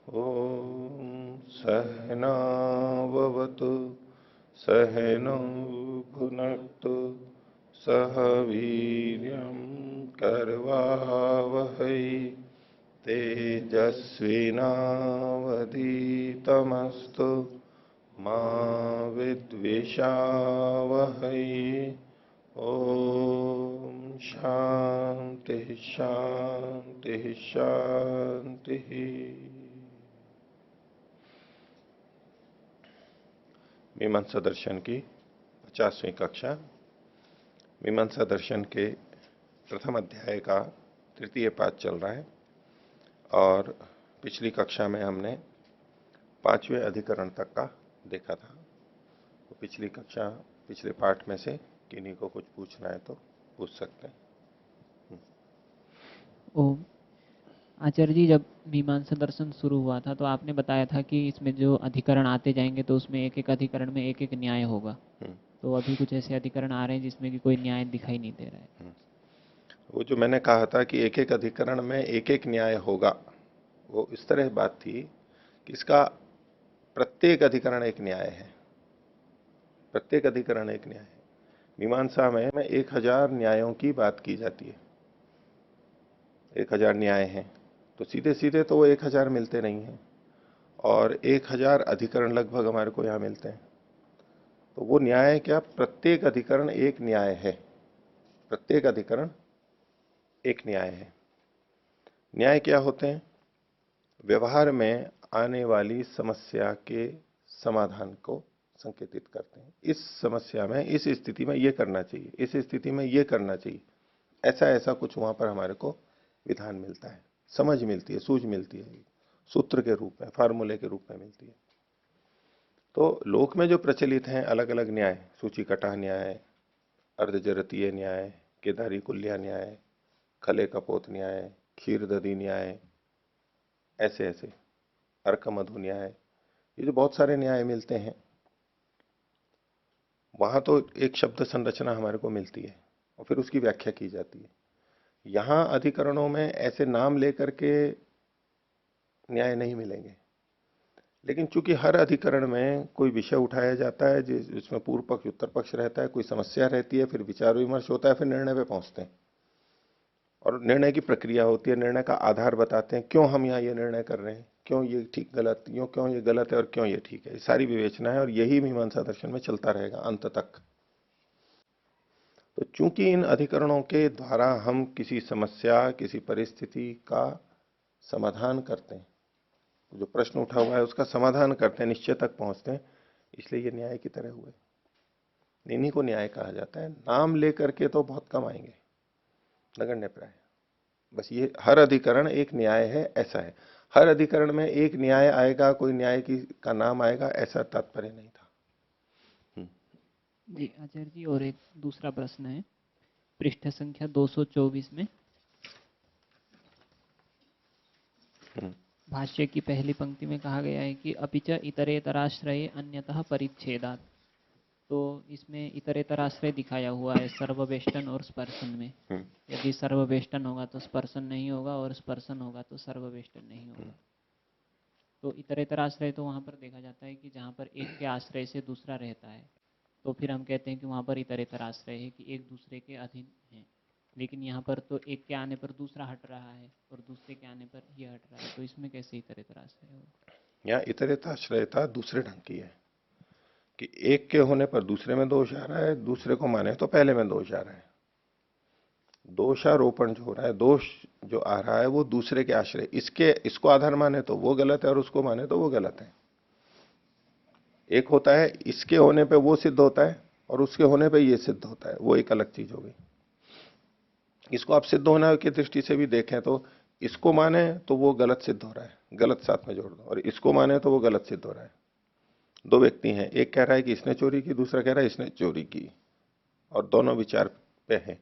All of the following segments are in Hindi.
ॐ सहनाववतु सहनौ भुनक्तु सह वीर्यं करवावहै तेजस्विनावधीतमस्तु मा विद्विषावहै। ओम शांति शांति शांति। मीमांसा दर्शन की 50वीं कक्षा। मीमांसा दर्शन के प्रथम अध्याय का तृतीय पाठ चल रहा है और पिछली कक्षा में हमने 5वें अधिकरण तक का देखा था। तो पिछली कक्षा पिछले पाठ में से किन्हीं को कुछ पूछना है तो पूछ सकते हैं। ओम आचार्य जी, जब मीमांसा दर्शन शुरू हुआ था तो आपने बताया था कि इसमें जो अधिकरण आते जाएंगे तो उसमें एक एक अधिकरण में एक एक न्याय होगा। तो अभी कुछ ऐसे अधिकरण आ रहे हैं जिसमें कि कोई न्याय दिखाई नहीं दे रहा है। वो जो मैंने कहा था कि एक एक अधिकरण में एक एक न्याय होगा, वो इस तरह बात थी कि इसका प्रत्येक अधिकरण एक न्याय है। प्रत्येक अधिकरण एक न्याय है। मीमांसा में 1000 न्यायों की बात की जाती है। 1000 न्याय हैं तो सीधे सीधे तो वो 1000 मिलते नहीं हैं और 1000 अधिकरण लगभग हमारे को यहां मिलते हैं। तो वो न्याय क्या, प्रत्येक अधिकरण एक न्याय है। प्रत्येक अधिकरण एक न्याय है। न्याय क्या होते हैं? व्यवहार में आने वाली समस्या के समाधान को संकेतित करते हैं। इस समस्या में, इस स्थिति में ये करना चाहिए, इस स्थिति में ये करना चाहिए, ऐसा ऐसा कुछ वहां पर हमारे को विधान मिलता है, समझ मिलती है, सूझ मिलती है, सूत्र के रूप में, फार्मूले के रूप में मिलती है। तो लोक में जो प्रचलित हैं अलग अलग न्याय, सूची कटाह न्याय, अर्धजरतीय न्याय, केदारी कुल्या न्याय, खले कपोत न्याय, खीर दधी न्याय, ऐसे ऐसे अर्क मधु न्याय, ये जो बहुत सारे न्याय मिलते हैं, वहां तो एक शब्द संरचना हमारे को मिलती है और फिर उसकी व्याख्या की जाती है। यहां अधिकरणों में ऐसे नाम लेकर के न्याय नहीं मिलेंगे, लेकिन चूंकि हर अधिकरण में कोई विषय उठाया जाता है जिसमें पूर्व पक्ष उत्तर पक्ष रहता है, कोई समस्या रहती है, फिर विचार विमर्श होता है, फिर निर्णय पे पहुंचते हैं और निर्णय की प्रक्रिया होती है, निर्णय का आधार बताते हैं, क्यों हम यहाँ ये निर्णय कर रहे हैं, क्यों ये ठीक गलत, क्यों ये गलत है और क्यों ये ठीक है। ये सारी विवेचना है और यही मीमांसा दर्शन में चलता रहेगा अंत तक। तो चूंकि इन अधिकरणों के द्वारा हम किसी समस्या, किसी परिस्थिति का समाधान करते हैं, जो प्रश्न उठा हुआ है उसका समाधान करते हैं, निश्चय तक पहुंचते हैं, इसलिए ये न्याय की तरह हुए। इन्हीं को न्याय कहा जाता है। नाम लेकर के तो बहुत कम आएंगे, नगण्य प्राय। बस ये हर अधिकरण एक न्याय है, ऐसा है। हर अधिकरण में एक न्याय आएगा, कोई न्याय की का नाम आएगा, ऐसा तात्पर्य नहीं था। जी आचार्य जी, और एक दूसरा प्रश्न है पृष्ठ संख्या 224 में। भाष्य की पहली पंक्ति में कहा गया है कि अपिच इतरेतराश्रये अन्यतः परिच्छेदात्। तो इसमें इतरेतराश्रय दिखाया हुआ है सर्ववेष्टन और स्पर्शन में। यदि सर्ववेष्टन होगा तो स्पर्शन नहीं होगा और स्पर्शन होगा तो सर्ववेष्टन नहीं होगा। तो इतरेतराश्रय तो वहां पर देखा जाता है कि जहां पर एक के आश्रय से दूसरा रहता है, तो फिर हम कहते हैं कि वहां पर इतरेतराश्रय है कि एक दूसरे के अधीन है। लेकिन यहाँ पर तो एक के आने पर दूसरा हट रहा है और दूसरे के आने पर ये हट रहा है, तो इसमें कैसे इतरेतराश्रय होगा? यहाँ इतरेताश्रयता दूसरे ढंग की है कि एक के होने पर दूसरे में दोष आ रहा है, दूसरे को माने तो पहले में दोष आ रहा है। दोषारोपण जो हो रहा है, दोष जो आ रहा है वो दूसरे के आश्रय, इसको आधार माने तो वो गलत है और उसको माने तो वो गलत है। एक होता है इसके होने पे वो सिद्ध होता है और उसके होने पे ये सिद्ध होता है, वो एक अलग चीज हो गई। इसको आप सिद्ध होने की दृष्टि से भी देखें तो इसको माने तो वो गलत सिद्ध हो रहा है, गलत साथ में जोड़ दो, और इसको माने तो वो गलत सिद्ध हो रहा है। दो व्यक्ति हैं, एक कह रहा है कि इसने चोरी की, दूसरा कह रहा है इसने चोरी की, और दोनों विचार पे हैं।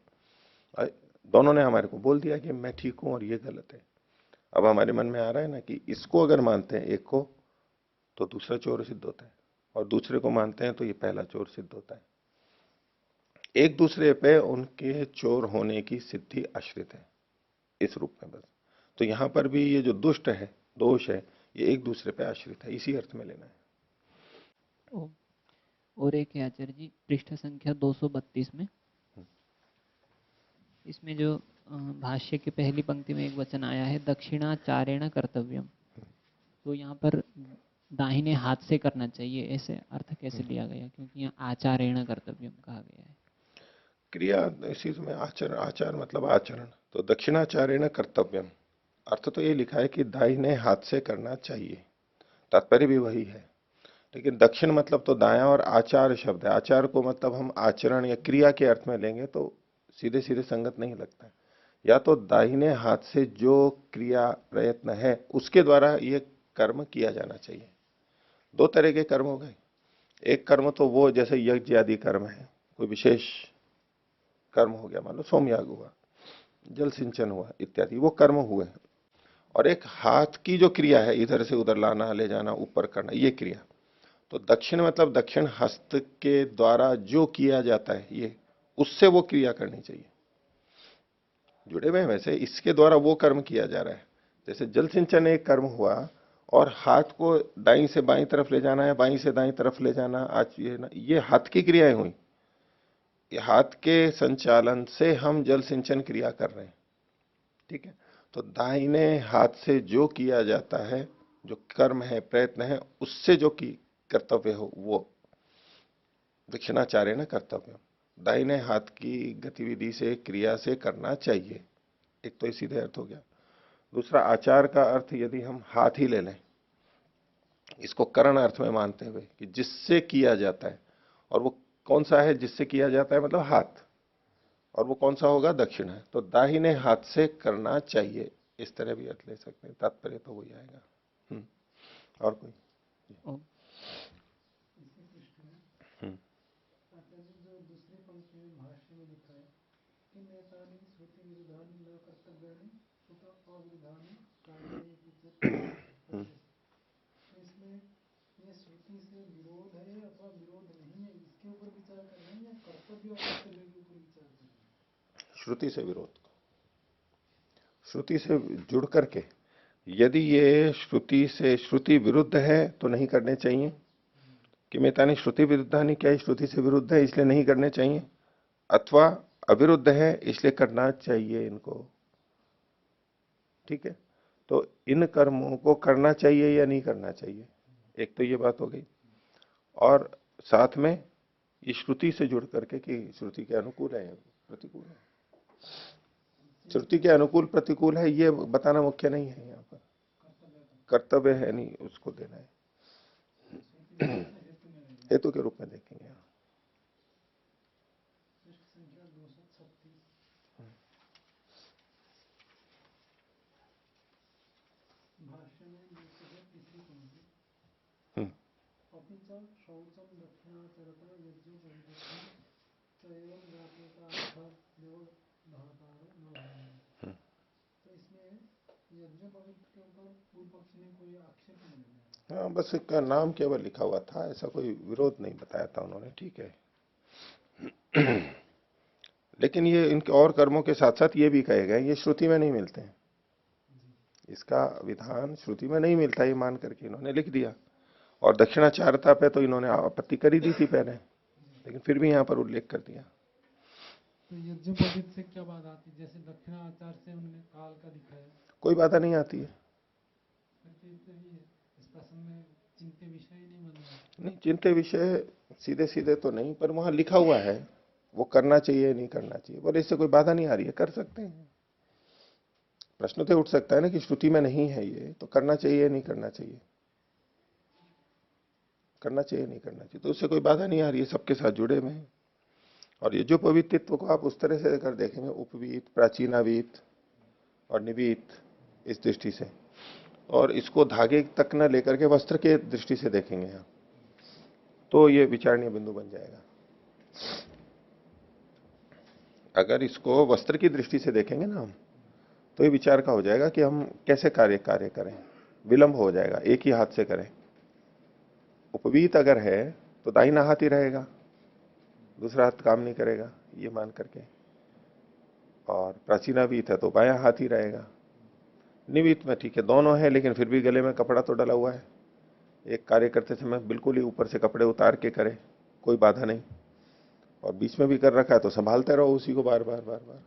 दोनों ने हमारे को बोल दिया कि मैं ठीक हूं और ये गलत है। अब हमारे मन में आ रहा है ना कि इसको अगर मानते हैं एक को तो दूसरा चोर सिद्ध होता है, और दूसरे को मानते हैं तो ये पहला चोर सिद्ध होता है। एक दूसरे पे उनके चोर होने की सिद्धि आश्रित है इस रूप में। बस तो यहां पर भी ये जो दुष्ट है, दोष है, ये एक दूसरे पे आश्रित है, इसी अर्थ में लेना है। ओ, और एक है आचार्य जी, पृष्ठ संख्या 232 में, इसमें जो भाष्य की पहली पंक्ति में एक वचन आया है, दक्षिणाचारेण कर्तव्यम, तो यहाँ पर दाहिने हाथ से करना चाहिए, ऐसे अर्थ कैसे लिया गया, क्योंकि यहाँ आचारेण कर्तव्यम कहा गया है। क्रिया इसी में आचरण, आचार मतलब आचरण, तो दक्षिणाचारेण कर्तव्यम, अर्थ तो ये लिखा है कि दाहिने हाथ से करना चाहिए, तात्पर्य भी वही है। लेकिन दक्षिण मतलब तो दायां, और आचार शब्द है, आचार को मतलब हम आचरण या क्रिया के अर्थ में लेंगे तो सीधे सीधे संगत नहीं लगता है। या तो दाहिने हाथ से जो क्रिया प्रयत्न है उसके द्वारा ये कर्म किया जाना चाहिए। दो तरह के कर्म हो गए, एक कर्म तो वो जैसे यज्ञ आदि कर्म है, कोई विशेष कर्म हो गया, मान लो सोमयाग हुआ, जल सिंचन हुआ इत्यादि, वो कर्म हुए। और एक हाथ की जो क्रिया है, इधर से उधर लाना, ले जाना, ऊपर करना, ये क्रिया। तो दक्षिण मतलब दक्षिण हस्त के द्वारा जो किया जाता है, ये उससे वो क्रिया करनी चाहिए, जुड़े हुए हैं। वैसे इसके द्वारा वो कर्म किया जा रहा है, जैसे जल सिंचन एक कर्म हुआ, और हाथ को दाईं से बाईं तरफ ले जाना है, बाईं से दाईं तरफ ले जाना, आज ये हाथ की क्रियाएं हुई, ये हाथ के संचालन से हम जल सिंचन क्रिया कर रहे हैं, ठीक है। तो दाहिने हाथ से जो किया जाता है, जो कर्म है, प्रयत्न है, उससे जो की कर्तव्य हो, वो दक्षिणाचार्य न कर्तव्य, दाहिने हाथ की गतिविधि से, क्रिया से करना चाहिए। एक तो ये सीधे अर्थ हो गया। दूसरा, आचार का अर्थ यदि हम हाथ ही ले लें, इसको करण अर्थ में मानते हुए कि जिससे किया जाता है, और वो कौन सा है जिससे किया जाता है, मतलब हाथ, और वो कौन सा होगा, दक्षिण है, तो दाहिने हाथ से करना चाहिए, इस तरह भी अर्थ ले सकते हैं, तात्पर्य तो वही आएगा। और कोई? ओ, हम्म जो दूसरी पंक्ति में भाष्य में लिखा है कि नेतानि श्रुति विरुद्धानि न कर्तव्यानि उत अविरुद्धानि कार्येण हम्म। इसमें ये श्रुति से विरोध है अथवा विरोध नहीं है, इसके ऊपर विचार कर रहे हैं या कर्तव्य और कर्तव्य के ऊपर विचार कर रहे हैं? श्रुति से विरोध, श्रुति से जुड़ करके, यदि ये श्रुति से, श्रुति विरुद्ध है तो नहीं करने चाहिए, कि मेतानी श्रुति विरुद्धानी, क्या श्रुति से विरुद्ध है इसलिए नहीं करने चाहिए, अथवा अविरुद्ध है इसलिए करना चाहिए इनको, ठीक है। तो इन कर्मों को करना चाहिए या नहीं करना चाहिए, एक तो ये बात हो गई। और साथ में ये श्रुति से जुड़ करके कि श्रुति के अनुकूल है, प्रतिकूल है, श्रुति के अनुकूल प्रतिकूल है, ये बताना मुख्य नहीं है यहाँ पर, कर्तव्य है नहीं, उसको देना है, हेतु के रूप में देखेंगे। संख्या 236 भाष्य में लिखते हैं, तीसरी पंक्ति, अपि च शौचम दक्षिणाचरता यज्ञोपवीतत्वं च एवं जातेतार्थ व्यवधातारो न भवेत्। तो इसमें यज्ञोपवीत के ऊपर पूर्व पक्षी ने कोई आक्षेप नहीं लगाया। हाँ, बस इसका नाम केवल लिखा हुआ था, ऐसा कोई विरोध नहीं बताया था उन्होंने, ठीक है। लेकिन ये इनके और कर्मों के साथ साथ ये भी कहे गए, ये श्रुति में नहीं मिलते हैं, इसका विधान श्रुति में नहीं मिलता, ये मान करके इन्होंने लिख दिया। और दक्षिणाचारता पे तो इन्होंने आपत्ति कर ही दी थी पहले, लेकिन फिर भी यहाँ पर उल्लेख कर दिया। तो यज्ञोपवीत से क्या बात आती है, जैसे दक्षिणाचार से उन्होंने काल का दिखाया, कोई बाधा नहीं आती है, इस प्रसंग में चिंत्य विषय नहीं बन रहा। नहीं चिंत्य विषय सीधे सीधे तो नहीं, पर वहां लिखा हुआ है वो करना चाहिए नहीं करना चाहिए, पर इससे कोई बाधा नहीं आ रही है, कर सकते हैं। प्रश्न तो उठ सकता है ना कि श्रुति में नहीं है ये, तो करना चाहिए नहीं करना चाहिए, करना चाहिए नहीं करना चाहिए, तो उससे कोई बाधा नहीं आ रही है, सबके साथ जुड़े हुए हैं। और ये जो पवित्व को आप उस तरह से अगर देखेंगे, उपवीत, प्राचीनावीत और निवीत, इस दृष्टि से, और इसको धागे तक न लेकर के वस्त्र के दृष्टि से देखेंगे आप, तो ये विचारणीय बिंदु बन जाएगा। अगर इसको वस्त्र की दृष्टि से देखेंगे ना हम, तो ये विचार का हो जाएगा कि हम कैसे कार्य करें, विलंब हो जाएगा, एक ही हाथ से करें। उपवीत अगर है तो दाहिना हाथ ही रहेगा, दूसरा हाथ काम नहीं करेगा, ये मान करके। और प्राचीनावीत है तो बायां हाथ ही रहेगा, निमित्त में ठीक है, दोनों है, लेकिन फिर भी गले में कपड़ा तो डला हुआ है। एक कार्य करते समय बिल्कुल ही ऊपर से कपड़े उतार के करे, कोई बाधा नहीं, और बीच में भी कर रखा है तो संभालते रहो उसी को, बार बार बार बार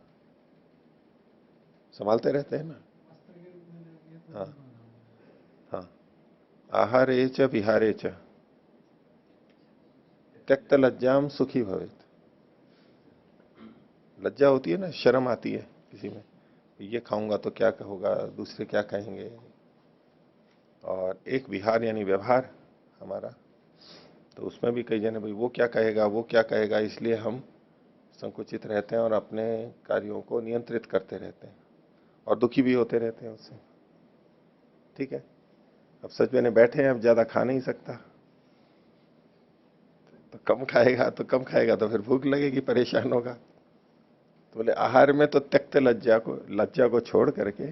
संभालते रहते हैं ना। अस्त्र के रूप में लेंगे तो हाँ भी बाधा होगी। हाँ। आहारे च विहारे च त्यक्त लज्जाम सुखी भवेत। लज्जा होती है ना, शर्म आती है किसी में, ये खाऊंगा तो क्या होगा, दूसरे क्या कहेंगे, और एक विहार यानी व्यवहार हमारा, तो उसमें भी कई जने भाई वो क्या कहेगा वो क्या कहेगा, इसलिए हम संकुचित रहते हैं और अपने कार्यों को नियंत्रित करते रहते हैं और दुखी भी होते रहते हैं उससे। ठीक है, अब सच में बैठे हैं, अब ज्यादा खा नहीं सकता, तो कम खाएगा तो कम खाएगा तो फिर भूख लगेगी, परेशान होगा। तो बोले आहार में तो त्यक्त लज्जा को छोड़ करके,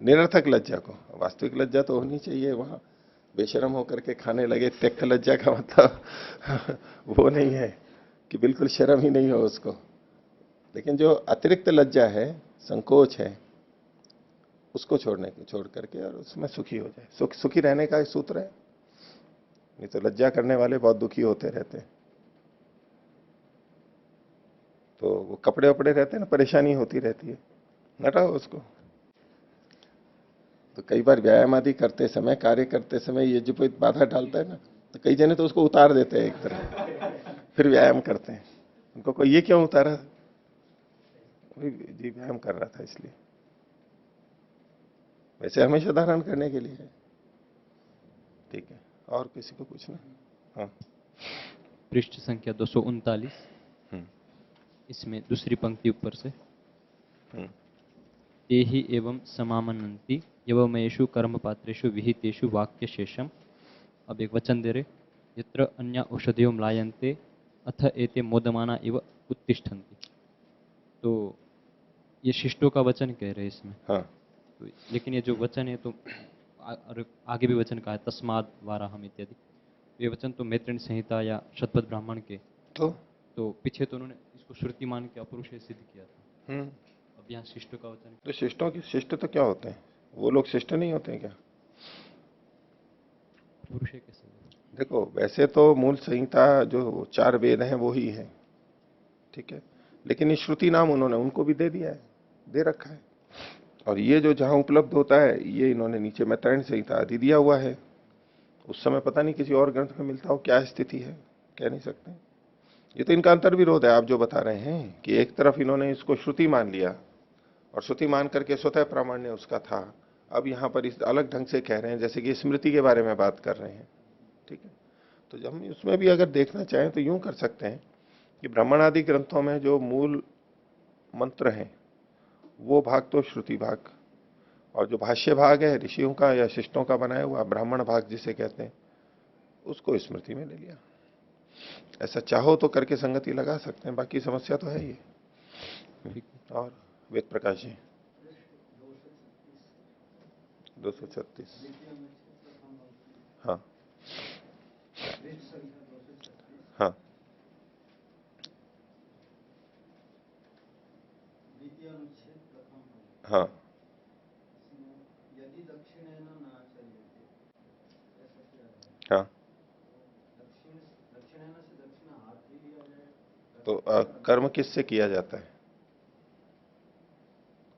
निरर्थक लज्जा को, वास्तविक लज्जा तो होनी चाहिए वहां, बेशरम होकर के खाने लगे, त्यक्त लज्जा का मतलब वो नहीं है कि बिल्कुल शर्म ही नहीं हो उसको, लेकिन जो अतिरिक्त लज्जा है, संकोच है, उसको छोड़ करके और उसमें सुखी हो जाए। सुखी रहने का एक सूत्र है, नहीं तो लज्जा करने वाले बहुत दुखी होते रहते हैं। तो वो कपड़े वपड़े रहते हैं ना, परेशानी होती रहती है, हटाओ उसको। तो कई बार व्यायाम आदि करते समय, कार्य करते समय ये जो कोई बाधा डालता है ना, तो कई जने तो उसको उतार देते हैं एक तरह, फिर व्यायाम करते हैं। उनको कोई ये क्यों उतारा, जी व्यायाम कर रहा था इसलिए, वैसे हमेशा धारण करने के लिए है। ठीक है, और किसी को पूछना? हाँ। पृष्ठ संख्या 239, इसमें दूसरी पंक्ति ऊपर से, ते ही एवं समामनन्ति यवमयेषु कर्म पात्रेषु विहितेषु वाक्य शेषम। अब एक वचन दे रहे, यत्र अन्य औषधियों म्लायन्ते अथ एते मोदमाना इव उत्तिष्ठन्ति। तो ये शिष्टों का वचन कह रहे हैं इसमें। हाँ। तो लेकिन ये जो वचन है तो आगे भी वचन कहा है तस्माद वाराहम इत्यादि, ये वचन तो मैत्रेयी संहिता या शतपथ ब्राह्मण के, तो पीछे तो उन्होंने इसको श्रुति मान के अपरुष सिद्ध किया था। अब यहाँ शिष्टों का वचन, तो शिष्टों की, शिष्ट तो क्या होते हैं, वो लोग शिष्ट नहीं होते हैं क्या? पुरुष है कैसे? देखो वैसे तो मूल संहिता जो 4 वेद हैं वो ही है, ठीक है, लेकिन ये श्रुति नाम उन्होंने उनको भी दे दिया है, दे रखा है, और ये जो जहां उपलब्ध होता है ये इन्होंने नीचे मैत्रेयी संहिता आदि दिया हुआ है। उस समय पता नहीं किसी और ग्रंथ में मिलता हो, क्या स्थिति है कह नहीं सकते। ये तो इनका अंतर्विरोध है, आप जो बता रहे हैं कि एक तरफ इन्होंने इसको श्रुति मान लिया और श्रुति मान करके स्वतः प्रामाण्य उसका था, अब यहां पर इस अलग ढंग से कह रहे हैं जैसे कि स्मृति के बारे में बात कर रहे हैं। ठीक है, तो हम उसमें भी अगर देखना चाहें तो यूं कर सकते हैं कि ब्राह्मण आदि ग्रंथों में जो मूल मंत्र हैं वो भाग तो श्रुति भाग, और जो भाष्य भाग है ऋषियों का या शिष्टों का बनाया हुआ ब्राह्मण भाग जिसे कहते हैं, उसको स्मृति में ले लिया। ऐसा चाहो तो करके संगति लगा सकते हैं, बाकी समस्या तो है ये। और वेद प्रकाश जी 236। हाँ हाँ। हाँ यदि दक्षिणेन न चर्यते, हाँ। दक्षिणेन से दक्षिण हाथ ही लिया जाए तो कर्म किससे किया जाता है,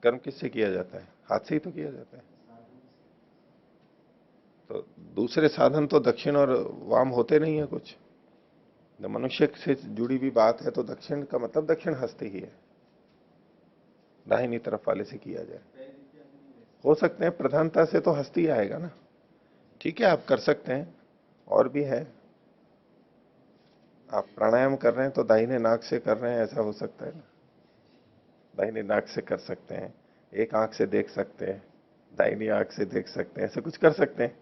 कर्म किससे किया जाता है, हाथ से ही तो किया जाता है। तो दूसरे साधन तो दक्षिण और वाम होते नहीं है कुछ, जब मनुष्य से जुड़ी हुई बात है तो दक्षिण का मतलब दक्षिण हस्त ही है, दाहिनी तरफ वाले से किया जाए। हो सकते हैं प्रधानता से तो हस्त ही आएगा ना, ठीक है आप कर सकते हैं। और भी है, आप प्राणायाम कर रहे हैं तो दाहिने नाक से कर रहे हैं, ऐसा हो सकता है ना, दाहिने नाक से कर सकते हैं, एक आंख से देख सकते हैं, दाहिनी आंख से देख सकते हैं, ऐसा कुछ कर सकते हैं,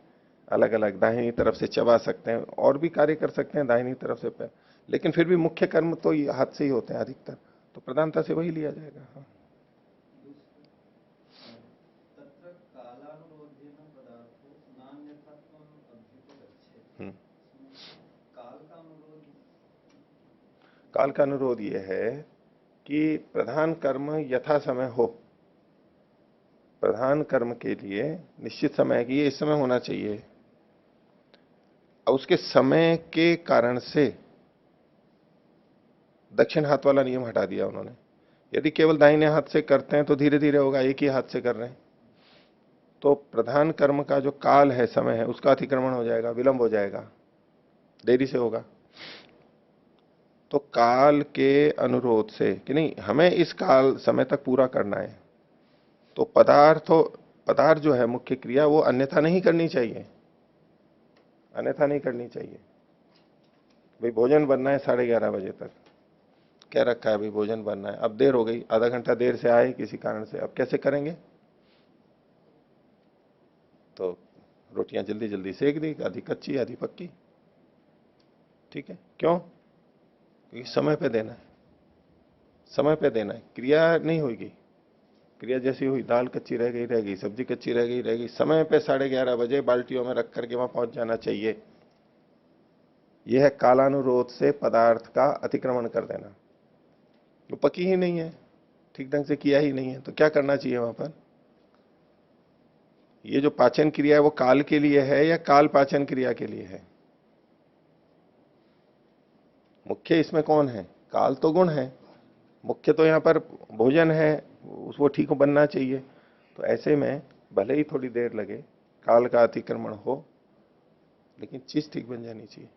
अलग अलग दाहिनी तरफ से चबा सकते हैं, और भी कार्य कर सकते हैं दाहिनी तरफ से पैर, लेकिन फिर भी मुख्य कर्म तो हाथ से ही होते हैं अधिकतर, तो प्रधानता से वही लिया जाएगा। हाँ। तत्र कालानुरोधेन पदार्थो नान्यथात्वम् अभ्युपगच्छेत्। काल का अनुरोध, काल का अनुरोध यह है कि प्रधान कर्म यथा समय हो, प्रधान कर्म के लिए निश्चित समय है कि ये इस समय होना चाहिए। अब उसके समय के कारण से दक्षिण हाथ वाला नियम हटा दिया उन्होंने। यदि केवल दाहिने हाथ से करते हैं तो धीरे धीरे होगा, एक ही हाथ से कर रहे हैं तो प्रधान कर्म का जो काल है, समय है, उसका अतिक्रमण हो जाएगा, विलंब हो जाएगा, देरी से होगा। तो काल के अनुरोध से कि नहीं हमें इस काल समय तक पूरा करना है, तो पदार्थ जो है मुख्य क्रिया वो अन्यथा नहीं करनी चाहिए, अन्यथा नहीं करनी चाहिए। भाई भोजन बनना है 11:30 बजे तक, क्या रखा है भाई भोजन बनना है, अब देर हो गई, आधा घंटा देर से आए किसी कारण से, अब कैसे करेंगे? तो रोटियां जल्दी जल्दी सेक दी, आधी कच्ची आधी पक्की, ठीक है। क्यों? क्योंकि समय पे देना है, समय पे देना है, क्रिया नहीं होगी। क्रिया जैसी हुई, दाल कच्ची रह गई रहेगी, सब्जी कच्ची रह गई रहेगी, समय पे 11:30 बजे बाल्टियों में रख करके वहां पहुंच जाना चाहिए। यह है कालानुरोध से पदार्थ का अतिक्रमण कर देना। वो पकी ही नहीं है, ठीक ढंग से किया ही नहीं है, तो क्या करना चाहिए वहां पर? ये जो पाचन क्रिया है वो काल के लिए है या काल पाचन क्रिया के लिए है? मुख्य इसमें कौन है? काल तो गुण है, मुख्य तो यहां पर भोजन है, वो ठीक बनना चाहिए। तो ऐसे में भले ही थोड़ी देर लगे, काल का अतिक्रमण हो, लेकिन चीज ठीक बन जानी चाहिए।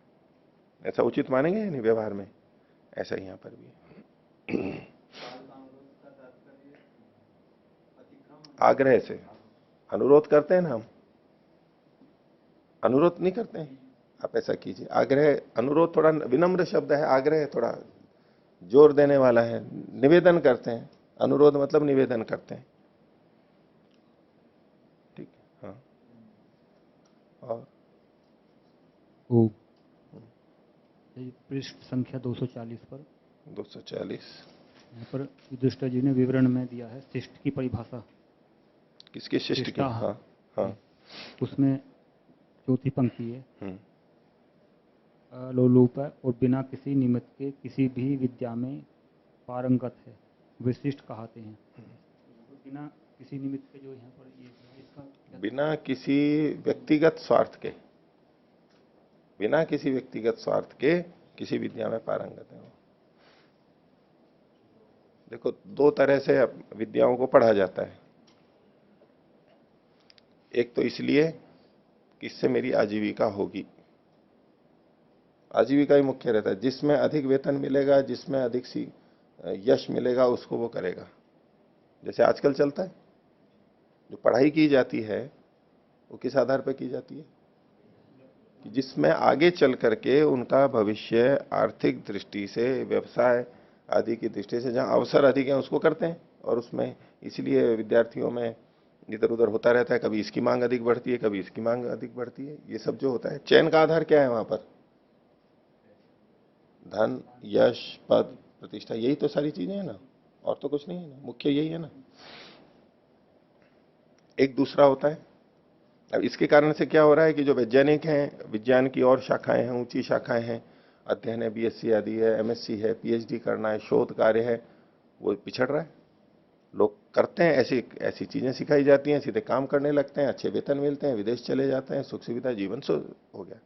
ऐसा उचित मानेंगे या नहीं व्यवहार में? ऐसा ही यहां पर भी आग्रह से अनुरोध करते हैं ना हम, अनुरोध नहीं करते हैं, आप ऐसा कीजिए। आग्रह, अनुरोध थोड़ा विनम्र शब्द है, आग्रह थोड़ा जोर देने वाला है, निवेदन करते हैं। अनुरोध मतलब निवेदन करते हैं, ठीक है। हाँ, और पृष्ठ संख्या 240 पर 240 यहाँ पर युधिष्ठिर जी ने विवरण में दिया है शिष्ट की परिभाषा। किसके शिष्ट की? शिष्टा। हाँ हाँ। उसमें चौथी पंक्ति है, अलोलुप और बिना किसी निमित्त के किसी भी विद्या में पारंगत है, विशिष्ट कहते हैं। बिना किसी निमित्त के जो यहाँ पर ये इसका बिना किसी व्यक्तिगत स्वार्थ के, बिना किसी व्यक्तिगत स्वार्थ के किसी विद्या में पारंगत है। देखो, दो तरह से विद्याओं को पढ़ा जाता है। एक तो इसलिए कि इससे मेरी आजीविका होगी, आजीविका ही मुख्य रहता है। जिसमें अधिक वेतन मिलेगा, जिसमें अधिक सी यश मिलेगा, उसको वो करेगा। जैसे आजकल चलता है, जो पढ़ाई की जाती है वो किस आधार पर की जाती है? कि जिसमें आगे चल करके उनका भविष्य आर्थिक दृष्टि से, व्यवसाय आदि की दृष्टि से जहां अवसर अधिक है उसको करते हैं। और उसमें इसलिए विद्यार्थियों में इधर उधर होता रहता है, कभी इसकी मांग अधिक बढ़ती है, कभी इसकी मांग अधिक बढ़ती है। ये सब जो होता है, चयन का आधार क्या है वहां पर? धन, यश, पद, प्रतिष्ठा, यही तो सारी चीजें हैं ना, और तो कुछ नहीं है ना, मुख्य यही है ना। एक दूसरा होता है, अब इसके कारण से क्या हो रहा है कि जो वैज्ञानिक हैं, विज्ञान की और शाखाएं हैं, ऊंची शाखाएं हैं, अध्ययन है, बीएससी आदि है, एमएससी है, पीएचडी करना है, शोध कार्य है, वो पिछड़ रहा है। लोग करते हैं, ऐसी ऐसी चीजें सिखाई जाती हैं, सीधे काम करने लगते हैं, अच्छे वेतन मिलते हैं, विदेश चले जाते हैं, सुख सुविधा, जीवन हो गया।